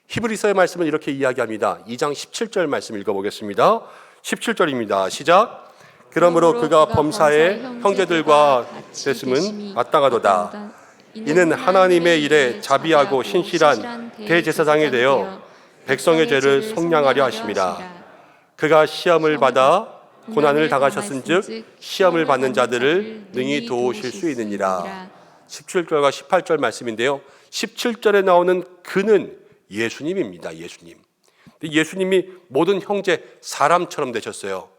히브리서의 말씀은 이렇게 이야기합니다. 2장 17절 말씀 읽어보겠습니다. 17절입니다. 시작. 그러므로 그가 범사의 형제들과 됐음은 마땅하도다. 이는 하나님의 일에 자비하고 신실한 대제사장이 되어 백성의 죄를 속량하려 하심이라. 그가 시험을 받아 고난을 당하셨은즉 시험을 받는 자들을 능히 도우실 수 있느니라. 17절과 18절 말씀인데요. 17절에 나오는 그는 예수님입니다. 예수님. 예수님이 모든 형제 사람처럼 되셨어요.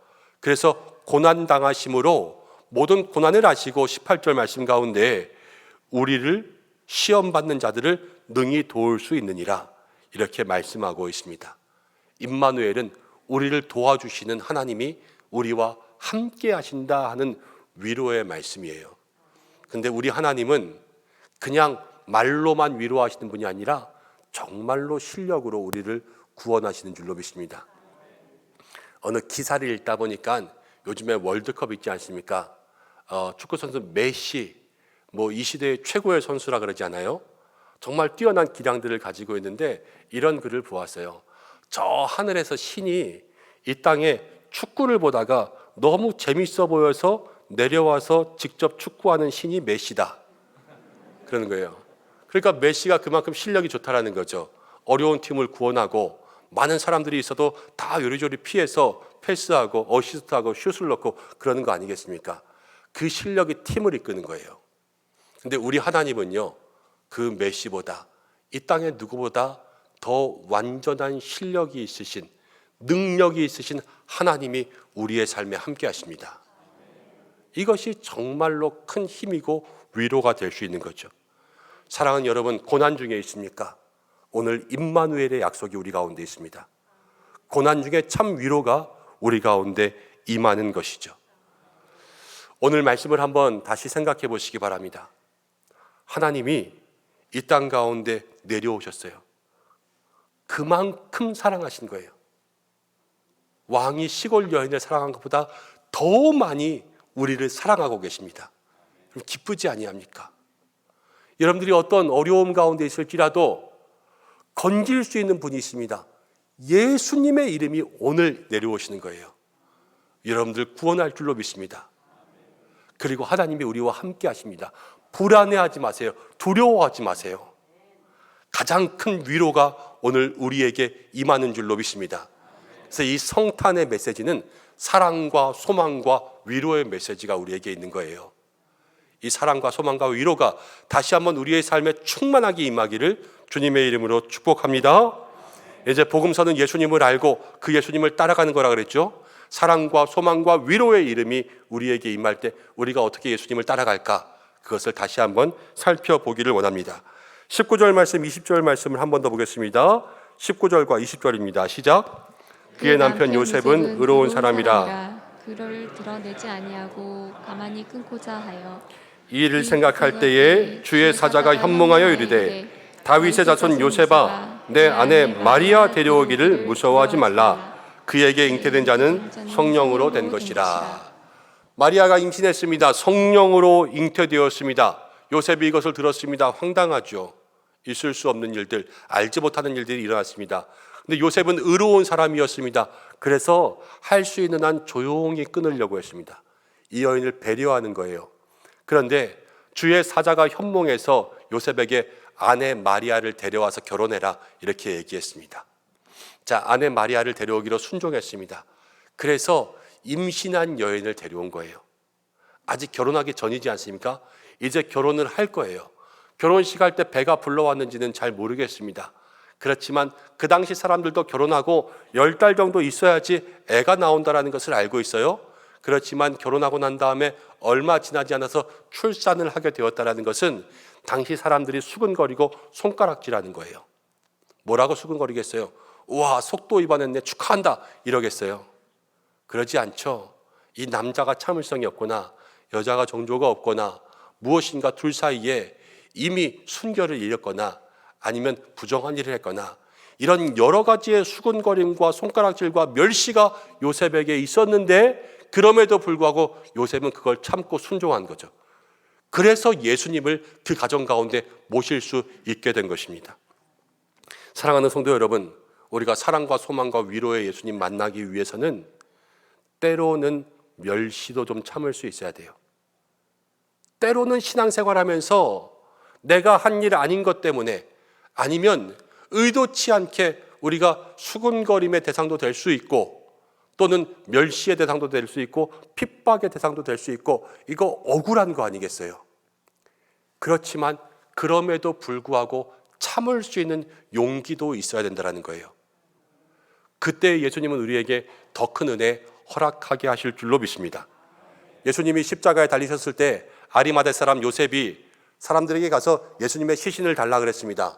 그래서 고난 당하심으로 모든 고난을 아시고 18절 말씀 가운데 우리를 시험 받는 자들을 능히 도울 수 있느니라 이렇게 말씀하고 있습니다. 임마누엘은 우리를 도와주시는 하나님이 우리와 함께 하신다 하는 위로의 말씀이에요. 근데 우리 하나님은 그냥 말로만 위로하시는 분이 아니라 정말로 실력으로 우리를 구원하시는 줄로 믿습니다. 어느 기사를 읽다 보니까 요즘에 월드컵 있지 않습니까? 축구 선수 메시 뭐 이 시대의 최고의 선수라 그러지 않아요? 정말 뛰어난 기량들을 가지고 있는데 이런 글을 보았어요. 저 하늘에서 신이 이 땅에 축구를 보다가 너무 재밌어 보여서 내려와서 직접 축구하는 신이 메시다. 그러는 거예요. 그러니까 메시가 그만큼 실력이 좋다라는 거죠. 어려운 팀을 구원하고 많은 사람들이 있어도 다 요리조리 피해서 패스하고 어시스트하고 슛을 넣고 그러는 거 아니겠습니까? 그 실력이 팀을 이끄는 거예요. 근데 우리 하나님은요, 그 메시보다 이 땅에 누구보다 더 완전한 실력이 있으신, 능력이 있으신 하나님이 우리의 삶에 함께 하십니다. 이것이 정말로 큰 힘이고 위로가 될 수 있는 거죠. 사랑하는 여러분, 고난 중에 있습니까? 오늘 임마누엘의 약속이 우리 가운데 있습니다. 고난 중에 참 위로가 우리 가운데 임하는 것이죠. 오늘 말씀을 한번 다시 생각해 보시기 바랍니다. 하나님이 이 땅 가운데 내려오셨어요. 그만큼 사랑하신 거예요. 왕이 시골 여인을 사랑한 것보다 더 많이 우리를 사랑하고 계십니다. 그럼 기쁘지 아니합니까? 여러분들이 어떤 어려움 가운데 있을지라도 건질 수 있는 분이 있습니다. 예수님의 이름이 오늘 내려오시는 거예요. 여러분들 구원할 줄로 믿습니다. 그리고 하나님이 우리와 함께 하십니다. 불안해하지 마세요. 두려워하지 마세요. 가장 큰 위로가 오늘 우리에게 임하는 줄로 믿습니다. 그래서 이 성탄의 메시지는 사랑과 소망과 위로의 메시지가 우리에게 있는 거예요. 이 사랑과 소망과 위로가 다시 한번 우리의 삶에 충만하게 임하기를 주님의 이름으로 축복합니다. 이제 복음서는 예수님을 알고 그 예수님을 따라가는 거라 그랬죠. 사랑과 소망과 위로의 이름이 우리에게 임할 때 우리가 어떻게 예수님을 따라갈까? 그것을 다시 한번 살펴보기를 원합니다. 19절 말씀, 20절 말씀을 한 번 더 보겠습니다. 19절과 20절입니다. 시작. 그의 남편 요셉은 의로운 사람이라 그를 드러내지 아니하고 가만히 끊고자 하여 이 일을 생각할 때에 주의 사자가 현몽하여 이르되 다윗의 자손 요셉아 내 아내 마리아 데려오기를 무서워하지 말라. 그에게 잉태된 자는 성령으로 된 것이라. 마리아가 임신했습니다. 성령으로 잉태되었습니다. 요셉이 이것을 들었습니다. 황당하죠. 있을 수 없는 일들, 알지 못하는 일들이 일어났습니다. 근데 요셉은 의로운 사람이었습니다. 그래서 할 수 있는 한 조용히 끊으려고 했습니다. 이 여인을 배려하는 거예요. 그런데 주의 사자가 현몽에서 요셉에게 아내 마리아를 데려와서 결혼해라 이렇게 얘기했습니다. 자, 아내 마리아를 데려오기로 순종했습니다. 그래서 임신한 여인을 데려온 거예요. 아직 결혼하기 전이지 않습니까? 이제 결혼을 할 거예요. 결혼식 할 때 배가 불러왔는지는 잘 모르겠습니다. 그렇지만 그 당시 사람들도 결혼하고 10달 정도 있어야지 애가 나온다는 것을 알고 있어요. 그렇지만 결혼하고 난 다음에 얼마 지나지 않아서 출산을 하게 되었다는 것은 당시 사람들이 수근거리고 손가락질하는 거예요. 뭐라고 수근거리겠어요? 우와, 속도 위반했네, 축하한다 이러겠어요? 그러지 않죠. 이 남자가 참을성이 없거나 여자가 정조가 없거나 무엇인가 둘 사이에 이미 순결을 잃었거나 아니면 부정한 일을 했거나 이런 여러 가지의 수근거림과 손가락질과 멸시가 요셉에게 있었는데 그럼에도 불구하고 요셉은 그걸 참고 순종한 거죠. 그래서 예수님을 그 가정 가운데 모실 수 있게 된 것입니다. 사랑하는 성도 여러분, 우리가 사랑과 소망과 위로의 예수님 만나기 위해서는 때로는 멸시도 좀 참을 수 있어야 돼요. 때로는 신앙생활하면서 내가 한 일 아닌 것 때문에 아니면 의도치 않게 우리가 수군거림의 대상도 될 수 있고 또는 멸시의 대상도 될 수 있고 핍박의 대상도 될 수 있고 이거 억울한 거 아니겠어요? 그렇지만 그럼에도 불구하고 참을 수 있는 용기도 있어야 된다는 거예요. 그때 예수님은 우리에게 더 큰 은혜 허락하게 하실 줄로 믿습니다. 예수님이 십자가에 달리셨을 때 아리마대 사람 요셉이 사람들에게 가서 예수님의 시신을 달라 그랬습니다.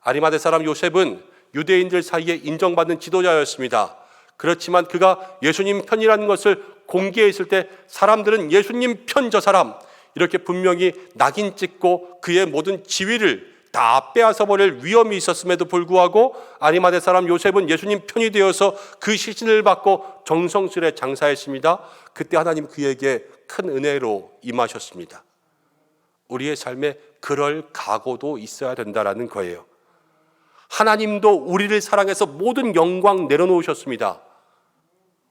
아리마대 사람 요셉은 유대인들 사이에 인정받는 지도자였습니다. 그렇지만 그가 예수님 편이라는 것을 공개했을 때 사람들은 예수님 편 저 사람 이렇게 분명히 낙인 찍고 그의 모든 지위를 다 빼앗아 버릴 위험이 있었음에도 불구하고 아리마대 사람 요셉은 예수님 편이 되어서 그 시신을 받고 정성스레 장사했습니다. 그때 하나님 그에게 큰 은혜로 임하셨습니다. 우리의 삶에 그럴 각오도 있어야 된다는 거예요. 하나님도 우리를 사랑해서 모든 영광 내려놓으셨습니다.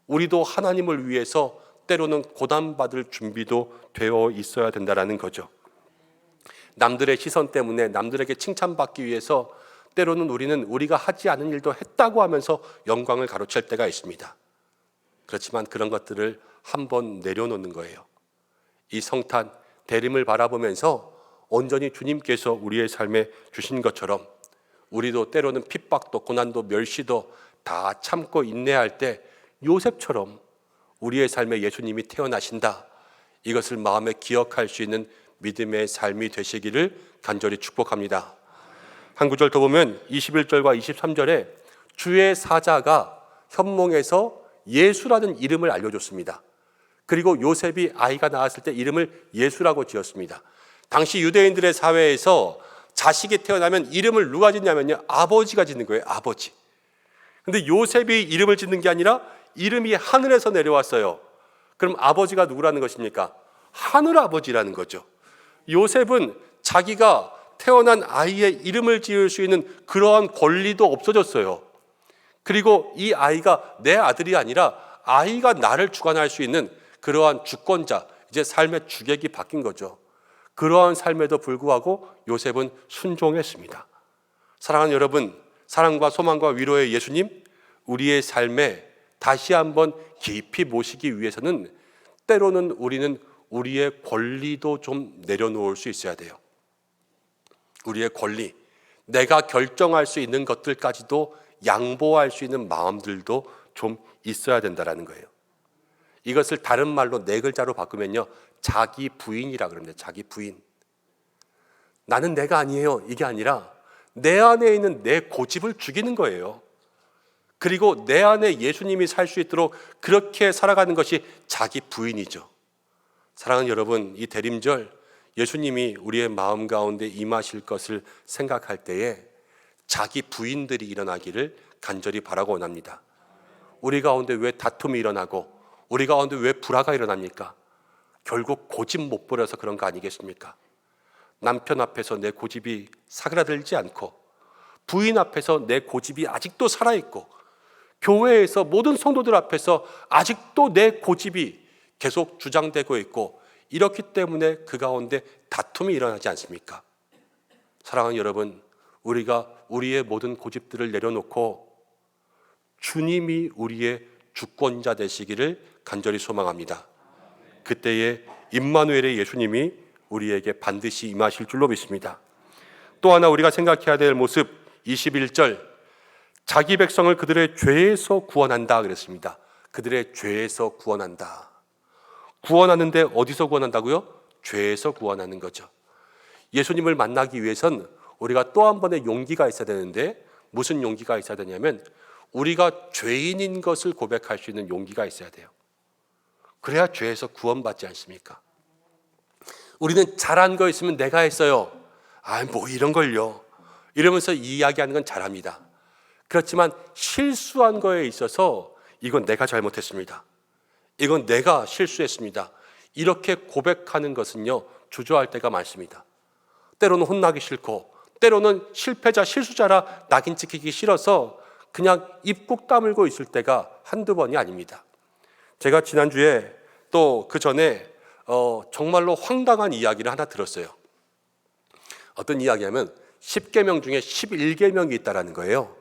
우리도 하나님을 위해서 때로는 고난받을 준비도 되어 있어야 된다는 거죠. 남들의 시선 때문에 남들에게 칭찬받기 위해서 때로는 우리는 우리가 하지 않은 일도 했다고 하면서 영광을 가로챌 때가 있습니다. 그렇지만 그런 것들을 한번 내려놓는 거예요. 이 성탄 대림을 바라보면서 온전히 주님께서 우리의 삶에 주신 것처럼 우리도 때로는 핍박도 고난도 멸시도 다 참고 인내할 때 요셉처럼 우리의 삶에 예수님이 태어나신다. 이것을 마음에 기억할 수 있는 믿음의 삶이 되시기를 간절히 축복합니다. 한 구절 더 보면 21절과 23절에 주의 사자가 현몽에서 예수라는 이름을 알려줬습니다. 그리고 요셉이 아이가 나왔을 때 이름을 예수라고 지었습니다. 당시 유대인들의 사회에서 자식이 태어나면 이름을 누가 짓냐면요, 아버지가 짓는 거예요. 아버지. 근데 요셉이 이름을 짓는 게 아니라 이름이 하늘에서 내려왔어요. 그럼 아버지가 누구라는 것입니까? 하늘 아버지라는 거죠. 요셉은 자기가 태어난 아이의 이름을 지을 수 있는 그러한 권리도 없어졌어요. 그리고 이 아이가 내 아들이 아니라 아이가 나를 주관할 수 있는 그러한 주권자, 이제 삶의 주객이 바뀐 거죠. 그러한 삶에도 불구하고 요셉은 순종했습니다. 사랑하는 여러분, 사랑과 소망과 위로의 예수님, 우리의 삶에 다시 한번 깊이 모시기 위해서는 때로는 우리는 우리의 권리도 좀 내려놓을 수 있어야 돼요. 우리의 권리, 내가 결정할 수 있는 것들까지도 양보할 수 있는 마음들도 좀 있어야 된다는 거예요. 이것을 다른 말로 네 글자로 바꾸면요, 자기 부인이라 그럽니다. 자기 부인. 나는 내가 아니에요. 이게 아니라 내 안에 있는 내 고집을 죽이는 거예요. 그리고 내 안에 예수님이 살 수 있도록 그렇게 살아가는 것이 자기 부인이죠. 사랑하는 여러분, 이 대림절 예수님이 우리의 마음 가운데 임하실 것을 생각할 때에 자기 부인들이 일어나기를 간절히 바라고 원합니다. 우리 가운데 왜 다툼이 일어나고 우리 가운데 왜 불화가 일어납니까? 결국 고집 못 부려서 그런 거 아니겠습니까? 남편 앞에서 내 고집이 사그라들지 않고 부인 앞에서 내 고집이 아직도 살아있고 교회에서 모든 성도들 앞에서 아직도 내 고집이 계속 주장되고 있고 이렇기 때문에 그 가운데 다툼이 일어나지 않습니까? 사랑하는 여러분, 우리가 우리의 모든 고집들을 내려놓고 주님이 우리의 주권자 되시기를 간절히 소망합니다. 그때에 임마누엘의 예수님이 우리에게 반드시 임하실 줄로 믿습니다. 또 하나 우리가 생각해야 될 모습 21절 자기 백성을 그들의 죄에서 구원한다 그랬습니다. 그들의 죄에서 구원한다. 구원하는데 어디서 구원한다고요? 죄에서 구원하는 거죠. 예수님을 만나기 위해선 우리가 또 한 번의 용기가 있어야 되는데 무슨 용기가 있어야 되냐면 우리가 죄인인 것을 고백할 수 있는 용기가 있어야 돼요. 그래야 죄에서 구원받지 않습니까? 우리는 잘한 거 있으면 내가 했어요. 뭐 이런 걸요. 이러면서 이야기하는 건 잘합니다. 그렇지만 실수한 거에 있어서 이건 내가 잘못했습니다. 이건 내가 실수했습니다. 이렇게 고백하는 것은요, 주저할 때가 많습니다. 때로는 혼나기 싫고, 때로는 실패자, 실수자라 낙인 찍히기 싫어서 그냥 입 꾹 다물고 있을 때가 한두 번이 아닙니다. 제가 지난주에 또 그 전에 정말로 황당한 이야기를 하나 들었어요. 어떤 이야기냐면 10계명 중에 11계명이 있다라는 거예요.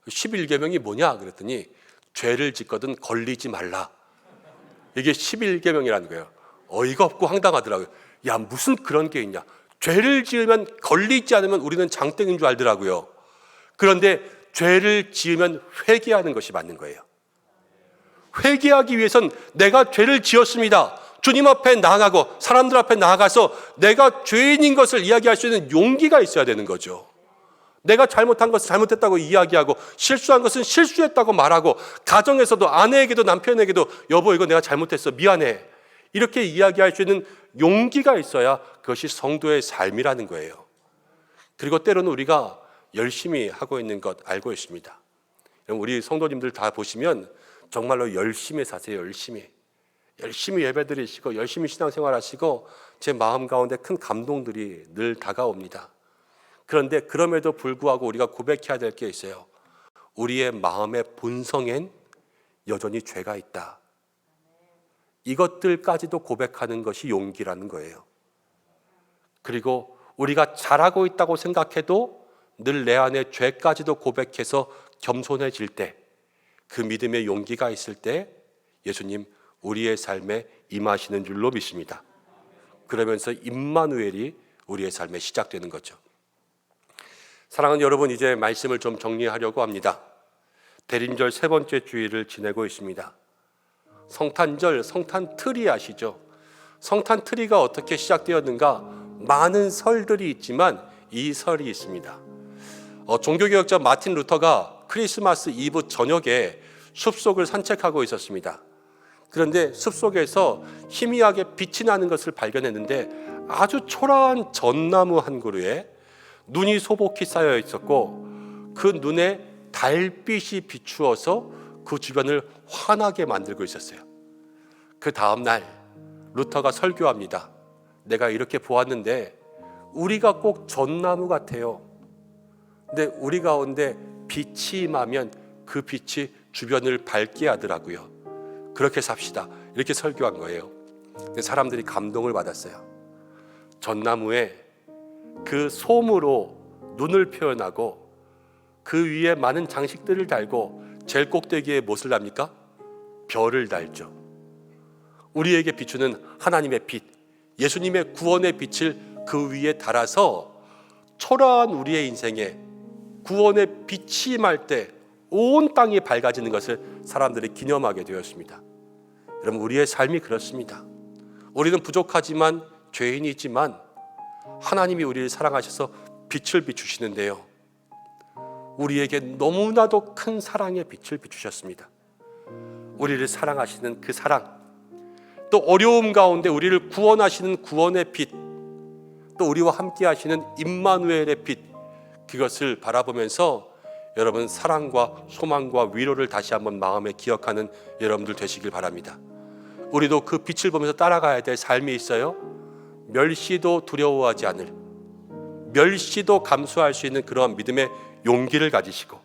11계명이 뭐냐 그랬더니 죄를 짓거든 걸리지 말라. 이게 11계명이라는 거예요. 어이가 없고 황당하더라고요. 야, 무슨 그런 게 있냐. 죄를 지으면 걸리지 않으면 우리는 장땡인 줄 알더라고요. 그런데 죄를 지으면 회개하는 것이 맞는 거예요. 회개하기 위해선 내가 죄를 지었습니다. 주님 앞에 나아가고 사람들 앞에 나아가서 내가 죄인인 것을 이야기할 수 있는 용기가 있어야 되는 거죠. 내가 잘못한 것을 잘못했다고 이야기하고 실수한 것은 실수했다고 말하고 가정에서도 아내에게도 남편에게도 여보 이거 내가 잘못했어 미안해 이렇게 이야기할 수 있는 용기가 있어야 그것이 성도의 삶이라는 거예요. 그리고 때로는 우리가 열심히 하고 있는 것 알고 있습니다. 우리 성도님들 다 보시면 정말로 열심히 사세요. 열심히 예배드리시고 열심히 신앙생활 하시고 제 마음 가운데 큰 감동들이 늘 다가옵니다. 그런데 그럼에도 불구하고 우리가 고백해야 될 게 있어요. 우리의 마음의 본성엔 여전히 죄가 있다. 이것들까지도 고백하는 것이 용기라는 거예요. 그리고 우리가 잘하고 있다고 생각해도 늘 내 안에 죄까지도 고백해서 겸손해질 때, 그 믿음의 용기가 있을 때 예수님 우리의 삶에 임하시는 줄로 믿습니다. 그러면서 임마누엘이 우리의 삶에 시작되는 거죠. 사랑하는 여러분, 이제 말씀을 좀 정리하려고 합니다. 대림절 세 번째 주일을 지내고 있습니다. 성탄절, 성탄트리 아시죠? 성탄트리가 어떻게 시작되었는가? 많은 설들이 있지만 이 설이 있습니다. 종교개혁자 마틴 루터가 크리스마스 이브 저녁에 숲속을 산책하고 있었습니다. 그런데 숲속에서 희미하게 빛이 나는 것을 발견했는데 아주 초라한 전나무 한 그루에 눈이 소복히 쌓여 있었고 그 눈에 달빛이 비추어서 그 주변을 환하게 만들고 있었어요. 그 다음 날 루터가 설교합니다. 내가 이렇게 보았는데 우리가 꼭 전나무 같아요. 근데 우리 가운데 빛이 임하면 그 빛이 주변을 밝게 하더라고요. 그렇게 삽시다. 이렇게 설교한 거예요. 근데 사람들이 감동을 받았어요. 전나무에 그 솜으로 눈을 표현하고 그 위에 많은 장식들을 달고 제일 꼭대기에 무엇을 답니까? 별을 달죠. 우리에게 비추는 하나님의 빛, 예수님의 구원의 빛을 그 위에 달아서 초라한 우리의 인생에 구원의 빛이 임할 때 온 땅이 밝아지는 것을 사람들이 기념하게 되었습니다. 여러분, 우리의 삶이 그렇습니다. 우리는 부족하지만 죄인이지만 하나님이 우리를 사랑하셔서 빛을 비추시는데요, 우리에게 너무나도 큰 사랑의 빛을 비추셨습니다. 우리를 사랑하시는 그 사랑, 또 어려움 가운데 우리를 구원하시는 구원의 빛, 또 우리와 함께 하시는 임마누엘의 빛, 그것을 바라보면서 여러분 사랑과 소망과 위로를 다시 한번 마음에 기억하는 여러분들 되시길 바랍니다. 우리도 그 빛을 보면서 따라가야 될 삶이 있어요. 멸시도 두려워하지 않을, 멸시도 감수할 수 있는 그러한 믿음의 용기를 가지시고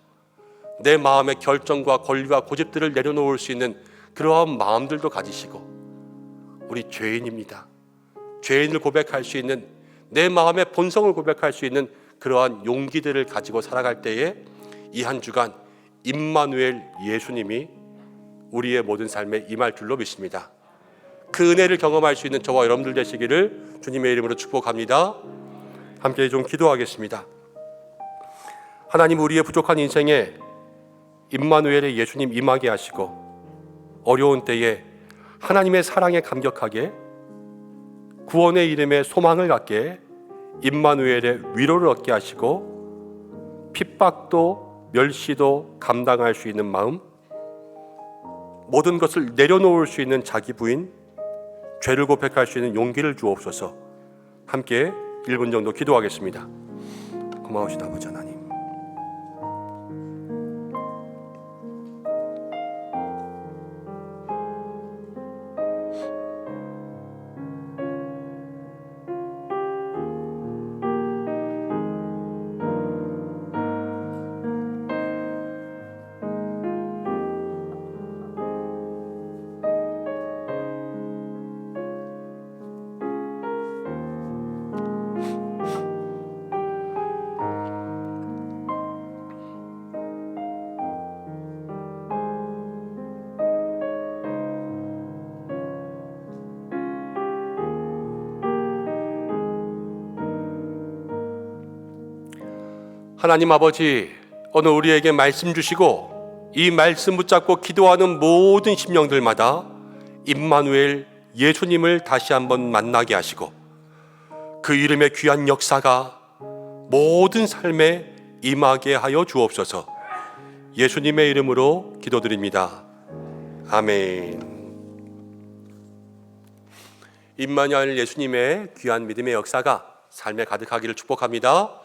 내 마음의 결정과 권리와 고집들을 내려놓을 수 있는 그러한 마음들도 가지시고 우리 죄인입니다. 죄인을 고백할 수 있는 내 마음의 본성을 고백할 수 있는 그러한 용기들을 가지고 살아갈 때에 이 한 주간 임마누엘 예수님이 우리의 모든 삶에 임할 줄로 믿습니다. 그 은혜를 경험할 수 있는 저와 여러분들 되시기를 주님의 이름으로 축복합니다. 함께 좀 기도하겠습니다. 하나님, 우리의 부족한 인생에 임마누엘의 예수님 임하게 하시고 어려운 때에 하나님의 사랑에 감격하게 구원의 이름에 소망을 갖게 임마누엘의 위로를 얻게 하시고 핍박도 멸시도 감당할 수 있는 마음, 모든 것을 내려놓을 수 있는 자기 부인, 죄를 고백할 수 있는 용기를 주옵소서. 함께 1분 정도 기도하겠습니다. 고마우신 아버지 하나님, 하나님 아버지, 오늘 우리에게 말씀 주시고 이 말씀 붙잡고 기도하는 모든 심령들마다 임마누엘 예수님을 다시 한번 만나게 하시고 그 이름의 귀한 역사가 모든 삶에 임하게 하여 주옵소서. 예수님의 이름으로 기도드립니다. 아멘. 임마누엘 예수님의 귀한 믿음의 역사가 삶에 가득하기를 축복합니다.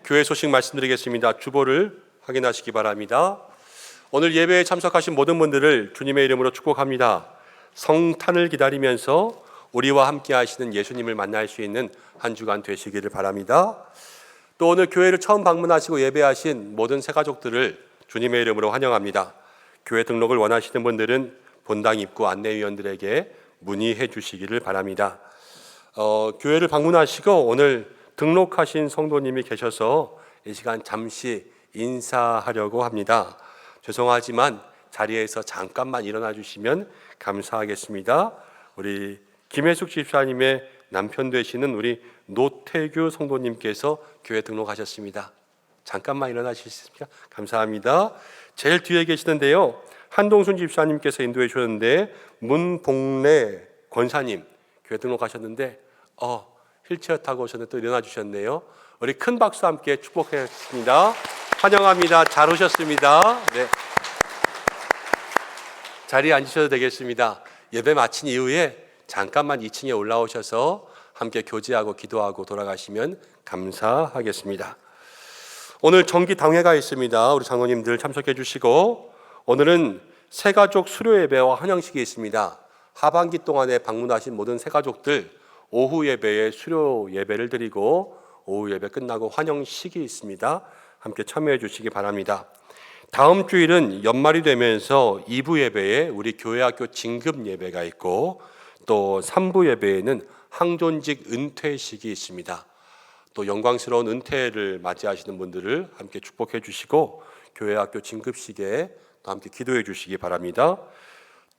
교회 소식 말씀드리겠습니다. 주보를 확인하시기 바랍니다. 오늘 예배에 참석하신 모든 분들을 주님의 이름으로 축복합니다. 성탄을 기다리면서 우리와 함께 하시는 예수님을 만날 수 있는 한 주간 되시기를 바랍니다. 또 오늘 교회를 처음 방문하시고 예배하신 모든 새가족들을 주님의 이름으로 환영합니다. 교회 등록을 원하시는 분들은 본당 입구 안내위원들에게 문의해 주시기를 바랍니다. 교회를 방문하시고 오늘 등록하신 성도님이 계셔서 이 시간 잠시 인사하려고 합니다. 죄송하지만 자리에서 잠깐만 일어나 주시면 감사하겠습니다. 우리 김혜숙 집사님의 남편 되시는 우리 노태규 성도님께서 교회 등록하셨습니다. 잠깐만 일어나실 수 있습니까? 감사합니다. 제일 뒤에 계시는데요, 한동순 집사님께서 인도해 주셨는데 문복래 권사님 교회 등록하셨는데 휠체어 타고 오셨는데 또 일어나 주셨네요. 우리 큰 박수 함께 축복했습니다. 환영합니다. 잘 오셨습니다. 네. 자리에 앉으셔도 되겠습니다. 예배 마친 이후에 잠깐만 2층에 올라오셔서 함께 교제하고 기도하고 돌아가시면 감사하겠습니다. 오늘 정기 당회가 있습니다. 우리 장로님들 참석해 주시고 오늘은 새가족 수료 예배와 환영식이 있습니다. 하반기 동안에 방문하신 모든 새가족들 오후 예배에 수료 예배를 드리고 오후 예배 끝나고 환영식이 있습니다. 함께 참여해 주시기 바랍니다. 다음 주일은 연말이 되면서 2부 예배에 우리 교회학교 진급 예배가 있고 또 3부 예배에는 항존직 은퇴식이 있습니다. 또 영광스러운 은퇴를 맞이하시는 분들을 함께 축복해 주시고 교회학교 진급식에 또 함께 기도해 주시기 바랍니다.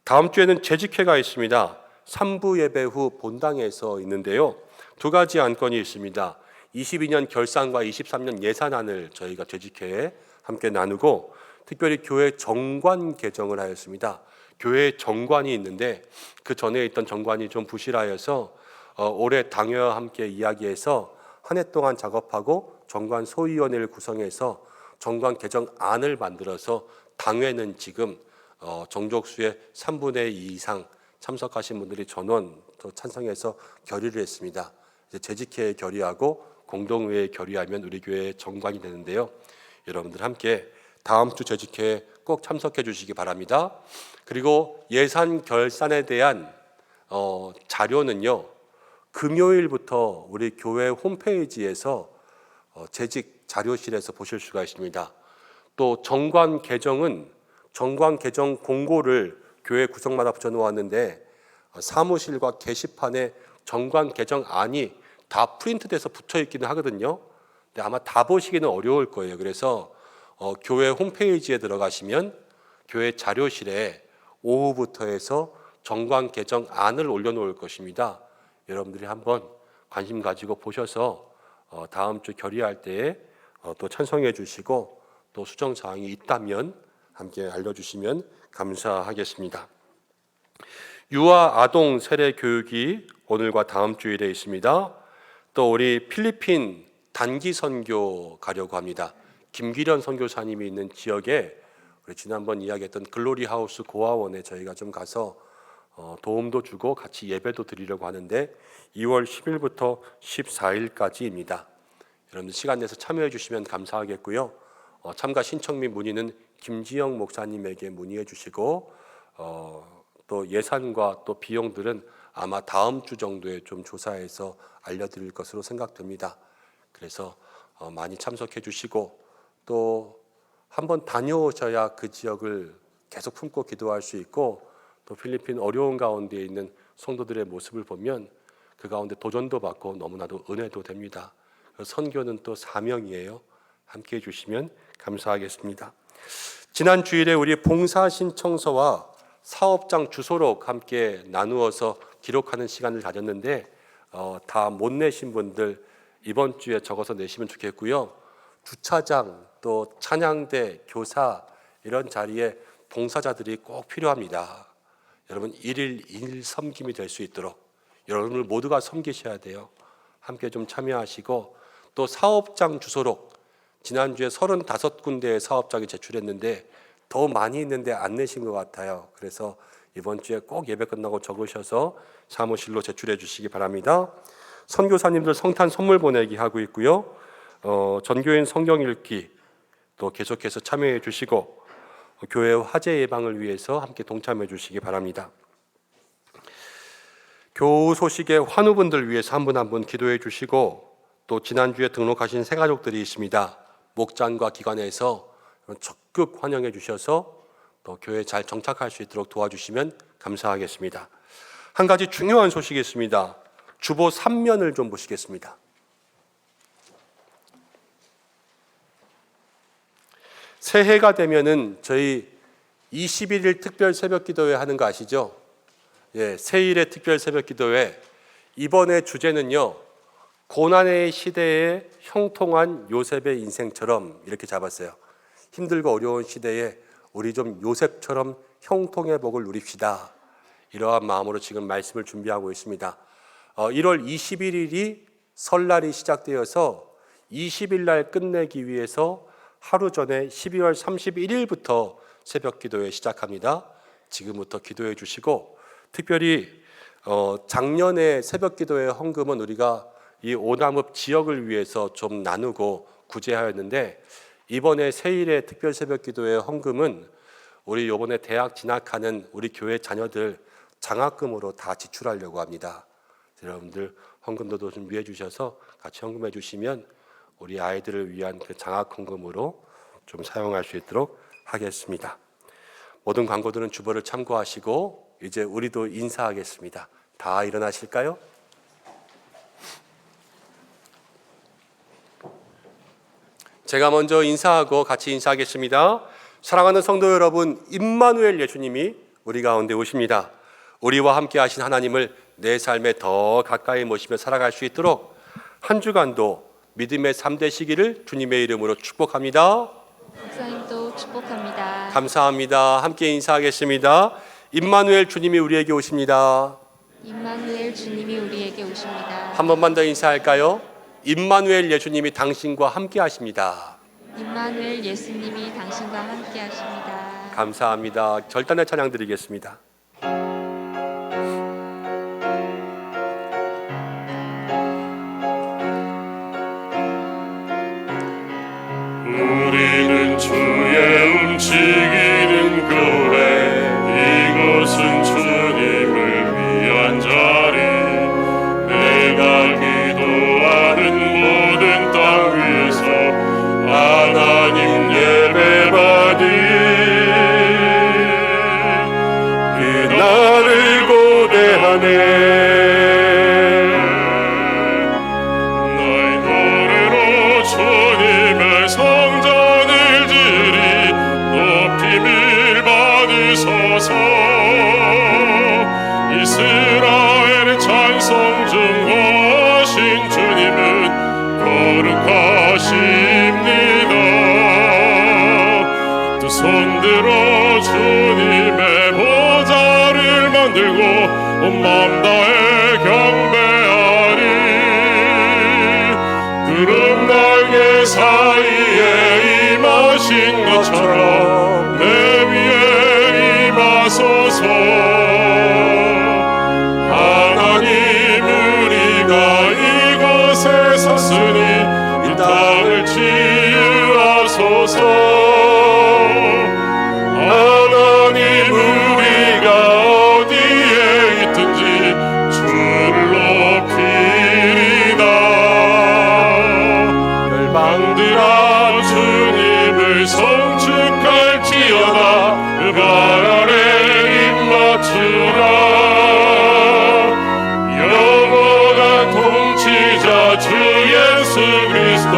다음 주에는 재직회가 있습니다. 3부 예배 후 본당에서 있는데요. 두 가지 안건이 있습니다. 22년 결산과 23년 예산안을 저희가 재직회에 함께 나누고 특별히 교회 정관 개정을 하였습니다. 교회 정관이 있는데 그 전에 있던 정관이 좀 부실하여서 올해 당회와 함께 이야기해서 한 해 동안 작업하고 정관 소위원회를 구성해서 정관 개정안을 만들어서 당회는 지금 정족수의 3분의 2 이상 참석하신 분들이 전원 찬성해서 결의를 했습니다. 이제 재직회에 결의하고 공동회에 결의하면 우리 교회의 정관이 되는데요. 여러분들 함께 다음 주 재직회에 꼭 참석해 주시기 바랍니다. 그리고 예산 결산에 대한 자료는요, 금요일부터 우리 교회 홈페이지에서 재직 자료실에서 보실 수가 있습니다. 또 정관 개정은 정관 개정 공고를 교회 구석마다 붙여놓았는데 사무실과 게시판에 정관 개정안이 다 프린트돼서 붙어 있기는 하거든요. 근데 아마 다 보시기는 어려울 거예요. 그래서 교회 홈페이지에 들어가시면 교회 자료실에 오후부터 해서 정관 개정안을 올려놓을 것입니다. 여러분들이 한번 관심 가지고 보셔서 다음 주 결의할 때에 또 찬성해 주시고 또 수정 사항이 있다면 함께 알려주시면 감사하겠습니다. 유아 아동 세례 교육이 오늘과 다음 주일에 있습니다. 또 우리 필리핀 단기 선교 가려고 합니다. 김기련 선교사님이 있는 지역에 우리 지난번 이야기했던 글로리 하우스 고아원에 저희가 좀 가서 도움도 주고 같이 예배도 드리려고 하는데 2월 10일부터 14일까지입니다. 여러분들 시간 내서 참여해 주시면 감사하겠고요. 참가 신청 및 문의는 김지영 목사님에게 문의해 주시고 또 예산과 또 비용들은 아마 다음 주 정도에 좀 조사해서 알려드릴 것으로 생각됩니다. 그래서 많이 참석해 주시고 또 한번 다녀오셔야 그 지역을 계속 품고 기도할 수 있고 또 필리핀 어려운 가운데 있는 성도들의 모습을 보면 그 가운데 도전도 받고 너무나도 은혜도 됩니다. 선교는 또 사명이에요. 함께해 주시면 감사하겠습니다. 지난 주일에 우리 봉사 신청서와 사업장 주소록 함께 나누어서 기록하는 시간을 가졌는데 다 못 내신 분들 이번 주에 적어서 내시면 좋겠고요. 주차장 또 찬양대 교사 이런 자리에 봉사자들이 꼭 필요합니다. 여러분 일일 일 섬김이 될 수 있도록 여러분들 모두가 섬기셔야 돼요. 함께 좀 참여하시고 또 사업장 주소록 지난주에 35군데의 사업장이 제출했는데 더 많이 있는데 안 내신 것 같아요. 그래서 이번 주에 꼭 예배 끝나고 적으셔서 사무실로 제출해 주시기 바랍니다. 선교사님들 성탄 선물 보내기 하고 있고요. 전교인 성경 읽기 또 계속해서 참여해 주시고 교회 화재 예방을 위해서 함께 동참해 주시기 바랍니다. 교우 소식의 환우분들 위해서 한 분 한 분 기도해 주시고 또 지난주에 등록하신 새가족들이 있습니다. 목장과 기관에서 적극 환영해 주셔서 또 교회에 잘 정착할 수 있도록 도와주시면 감사하겠습니다. 한 가지 중요한 소식이 있습니다. 주보 3면을 좀 보시겠습니다. 새해가 되면은 저희 21일 특별 새벽 기도회 하는 거 아시죠? 예, 새일의 특별 새벽 기도회 이번에 주제는요. 고난의 시대에 형통한 요셉의 인생처럼 이렇게 잡았어요. 힘들고 어려운 시대에 우리 좀 요셉처럼 형통의 복을 누립시다. 이러한 마음으로 지금 말씀을 준비하고 있습니다. 1월 21일이 설날이 시작되어서 20일 날 끝내기 위해서 하루 전에 12월 31일부터 새벽 기도회 시작합니다. 지금부터 기도해 주시고 특별히 작년에 새벽 기도회 헌금은 우리가 이 오남읍 지역을 위해서 좀 나누고 구제하였는데 이번에 새일의 특별 새벽 기도회 헌금은 우리 이번에 대학 진학하는 우리 교회 자녀들 장학금으로 다 지출하려고 합니다. 여러분들 헌금도 준비해 주셔서 같이 헌금해 주시면 우리 아이들을 위한 그 장학 헌금으로 좀 사용할 수 있도록 하겠습니다. 모든 광고들은 주보를 참고하시고 이제 우리도 인사하겠습니다. 다 일어나실까요? 제가 먼저 인사하고 같이 인사하겠습니다. 사랑하는 성도 여러분, 임마누엘 예수님이 우리 가운데 오십니다. 우리와 함께 하신 하나님을 내 삶에 더 가까이 모시며 살아갈 수 있도록 한 주간도 믿음의 삶 되시기를 주님의 이름으로 축복합니다. 목사님도 축복합니다. 감사합니다. 함께 인사하겠습니다. 임마누엘 주님이 우리에게 오십니다. 임마누엘 주님이 우리에게 오십니다. 한 번만 더 인사할까요? 임마누엘 예수님이 당신과 함께 하십니다. 임마누엘 예수님이 당신과 함께 하십니다. 감사합니다. 절단의 찬양 드리겠습니다. 우리는 주의 움직이는 교회 이곳은 주님을 위한 자리 내가 기도하는 모든 땅 위에 온 마음 다해 경배하리. 구름 날개 사이에 임하신 것처럼 내 위에 임하소서. 하나님 우리가 이곳에 섰으니 이 땅을 치유하소서. 하나님 우리가 어디에 있든지 주를 높이리다. 열방들아 주님을 송축할지어다. 그 발 아래 입 맞추라. 영원한 통치자 주 예수 그리스도,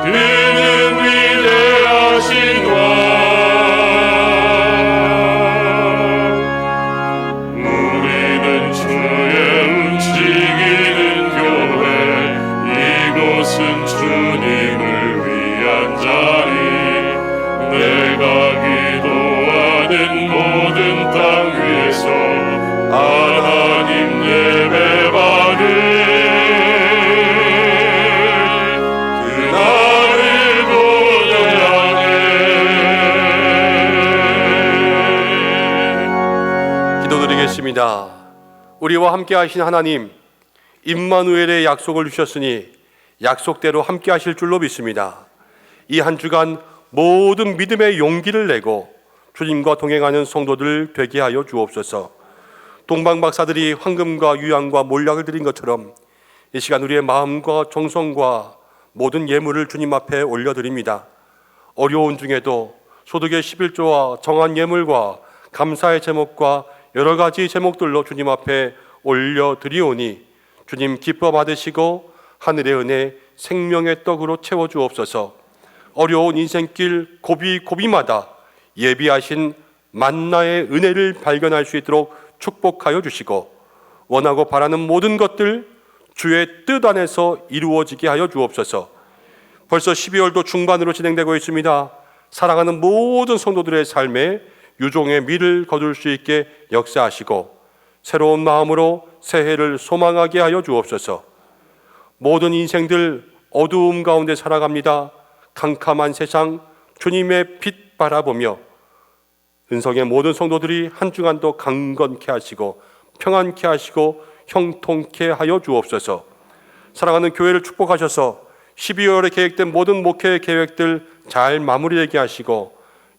그는 위대하신 왕. 우리는 주의 움직이는 교회, 이곳은 주님을 위한 자리. 내가 기도하는 모든 땅 위에서 하나님 예배받을 그날을 고려하네. 기도드리겠습니다. 우리와 함께 하신 하나님, 임마누엘의 약속을 주셨으니 약속대로 함께 하실 줄로 믿습니다. 이 한 주간 모든 믿음의 용기를 내고 주님과 동행하는 성도들 되게 하여 주옵소서. 동방박사들이 황금과 유향과 몰약을 드린 것처럼 이 시간 우리의 마음과 정성과 모든 예물을 주님 앞에 올려드립니다. 어려운 중에도 소득의 11조와 정한 예물과 감사의 제목과 여러 가지 제목들로 주님 앞에 올려드리오니 주님 기뻐 받으시고 하늘의 은혜 생명의 떡으로 채워주옵소서. 어려운 인생길 고비고비마다 예비하신 만나의 은혜를 발견할 수 있도록 축복하여 주시고 원하고 바라는 모든 것들 주의 뜻 안에서 이루어지게 하여 주옵소서. 벌써 12월도 중반으로 진행되고 있습니다. 사랑하는 모든 성도들의 삶에 유종의 미를 거둘 수 있게 역사하시고 새로운 마음으로 새해를 소망하게 하여 주옵소서. 모든 인생들 어두움 가운데 살아갑니다. 캄캄한 세상 주님의 빛 바라보며 은성의 모든 성도들이 한 주간도 강건케 하시고 평안케 하시고 형통케 하여 주옵소서. 사랑하는 교회를 축복하셔서 12월에 계획된 모든 목회 계획들 잘 마무리되게 하시고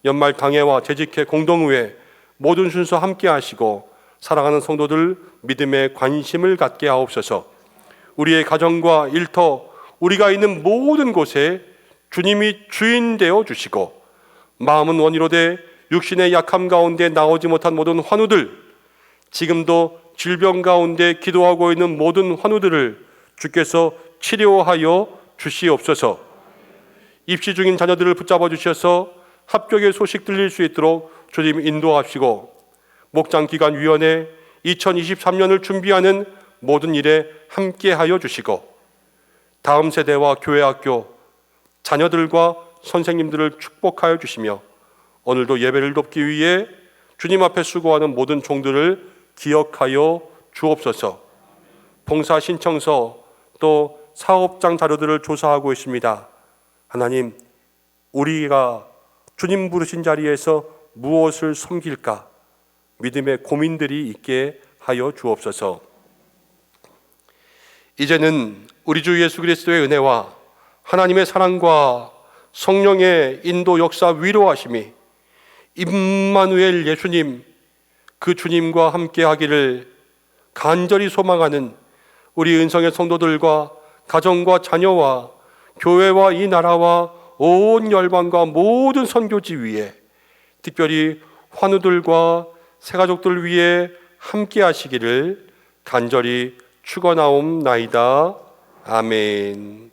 연말 당회와 재직회 공동의회 모든 순서 함께 하시고 사랑하는 성도들 믿음에 관심을 갖게 하옵소서. 우리의 가정과 일터 우리가 있는 모든 곳에 주님이 주인 되어 주시고 마음은 원이로 돼 육신의 약함 가운데 나오지 못한 모든 환우들, 지금도 질병 가운데 기도하고 있는 모든 환우들을 주께서 치료하여 주시옵소서. 입시 중인 자녀들을 붙잡아 주셔서 합격의 소식 들릴 수 있도록 주님 인도하시고 목장기관위원회 2023년을 준비하는 모든 일에 함께하여 주시고 다음 세대와 교회 학교 자녀들과 선생님들을 축복하여 주시며 오늘도 예배를 돕기 위해 주님 앞에 수고하는 모든 종들을 기억하여 주옵소서. 봉사 신청서 또 사업장 자료들을 조사하고 있습니다. 하나님, 우리가 주님 부르신 자리에서 무엇을 섬길까 믿음의 고민들이 있게 하여 주옵소서. 이제는 우리 주 예수 그리스도의 은혜와 하나님의 사랑과 성령의 인도 역사 위로하심이 임마누엘 예수님 그 주님과 함께 하기를 간절히 소망하는 우리 은성의 성도들과 가정과 자녀와 교회와 이 나라와 온 열방과 모든 선교지 위에 특별히 환우들과 새가족들 위해 함께 하시기를 간절히 축원하옵나이다. 아멘.